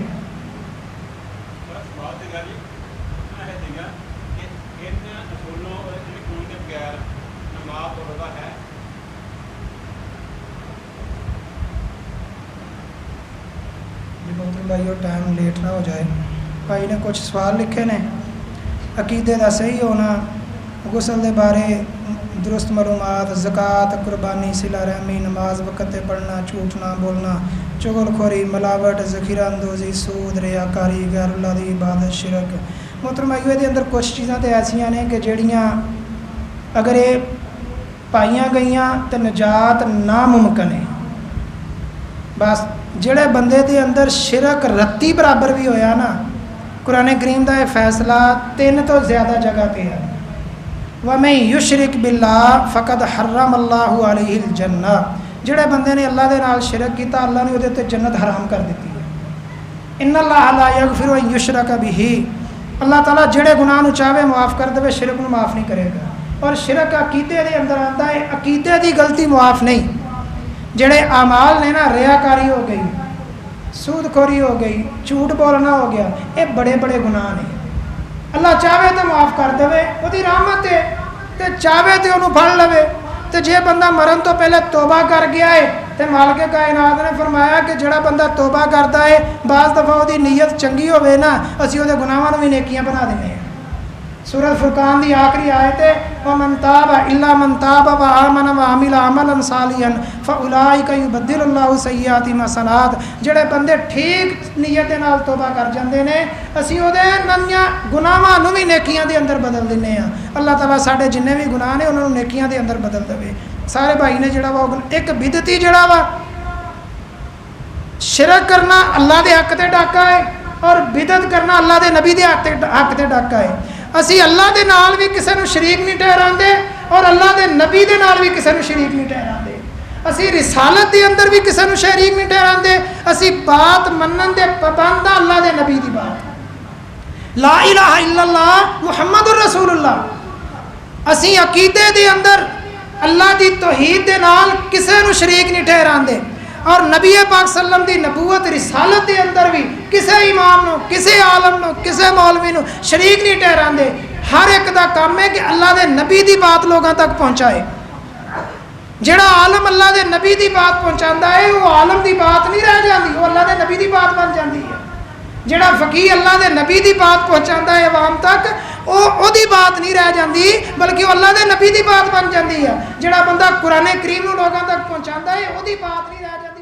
بھائیو ٹائم لیٹ نہ ہو جائے، بھائی نے کچھ سوال لکھے نے، عقیدے دا صحیح ہونا، غسل دے بارے درست معلومات، زکوٰۃ، قربانی، صلہ رحمی، نماز وقت تے پڑھنا، جھوٹ نہ بولنا، چغل خوری، ملاوٹ، ذخیرہ اندوزی، سود، ریاکاری، غیر اللہ دی عبادت، شرک۔ محترم بھائیو دے اندر کچھ چیزاں تے ایسیاں نے کہ جڑیاں اگر یہ پائیاں گئیاں تو نجات ناممکن ہے۔ بس جڑے بندے دے اندر شرک رتی برابر بھی ہویا نا، قرآن کریم دا یہ فیصلہ 3 تو زیادہ جگہ پہ ہے، وَمَن يُشْرِكْ بِاللَّهِ فَقَدْ حَرَّمَ اللَّهُ عَلَيْهِ الْجَنَّةَ، جڑے بندے نے اللہ دے نال شرک کیتا اللہ نے وہ جنت حرام کر دیتی ہے۔ إِنَّ اللَّهَ لَا يَغْفِرُ أَن يُشْرَكَ بِهِ، اللہ تعالیٰ جڑے گناہ نو چاہے معاف کر دے، شرک نو معاف نہیں کرے گا، اور شرک عقیدے دے اندر آتا ہے، عقیدے دی غلطی معاف نہیں۔ جڑے اعمال نے نا، ریاکاری ہو گئی، سود خوری ہو گئی، جھوٹ بولنا ہو گیا، یہ بڑے بڑے گناہ نے، اللہ چاہے تو معاف کر دے، وہ رحمت ہے، تے چاہے تو انہوں پھڑ لوے۔ تے جے بندہ مرن تو پہلے توبہ کر گیا ہے تے مالک کائنات نے فرمایا کہ جڑا بندہ توبہ کرتا ہے بعض دفعہ وہ نیت چنگی ہوئے نا، اسی وہ گناہاں نوں بھی نیکیاں بنا دینے ہیں۔ سورۃ فرقان دی آخری آیت ہے وَمَن تَابَ إِلَّا مَن تَابَ وَآمَنَ وَعَمِلَ عَمَلًا صَالِحًا فَأُولَٰئِكَ يُبَدِّلُ اللَّهُ سَيِّئَاتِهِمْ حَسَنَات، جڑے بندے ٹھیک نیت دے نال توبہ کر جاندے نے، اسی وہ ننیاں گناہاں نوں بھی نیکیاں دے اندر بدل دینے ہیں۔ اللہ تعالیٰ ساڈے جننے بھی گناہ نے انہاں نوں نیکیاں دے اندر بدل دے۔ سارے بھائی نے جڑا وا ایک بدعتی جڑا وا شرک کرنا اللہ دے حق تے ڈاکا ہے، اور بدعت کرنا اللہ دے نبی دے حق تے ڈاکا ہے۔ اسی اللہ دے نال بھی کسے نو شریک نہیں ٹھہراندے، اور اللہ دے نبی دے نال بھی کسے نو شریک نہیں ٹھہراندے۔ اسی رسالت دے اندر بھی کسے نو شریک نہیں ٹھہراندے، اسی بات منن دے پابند اللہ دے نبی دی بات، لا الہ الا اللہ محمد الرسول اللہ۔ اسی عقیدے دے اندر اللہ دی توحید دے نال کسے نو شریک نہیں ٹھہراندے، اور نبی پاک صلی اللہ علیہ وسلم دی نبوت رسالت دے اندر بھی کسے امام نو، کسے عالم نو، کسے مولوی نو شریک نہیں ٹھہراندے۔ ہر ایک دا کام ہے کہ اللہ دے نبی دی بات لوگاں تک پہنچائے۔ جڑا عالم اللہ دے نبی دی بات پہنچاندا ہے وہ عالم دی بات نہیں رہ جاندی، وہ اللہ دے نبی دی بات بن جاندی ہے۔ جڑا فقیہ اللہ دے نبی دی بات پہنچاندا ہے عوام تک، او دی بات نہیں رہ جاندی بلکہ وہ اللہ دے نبی دی بات بن جاندی ہے۔ جڑا بندہ قرآن کریم نو لوگاں تک پہنچاندا ہے او دی بات نہیں رہ جاندی۔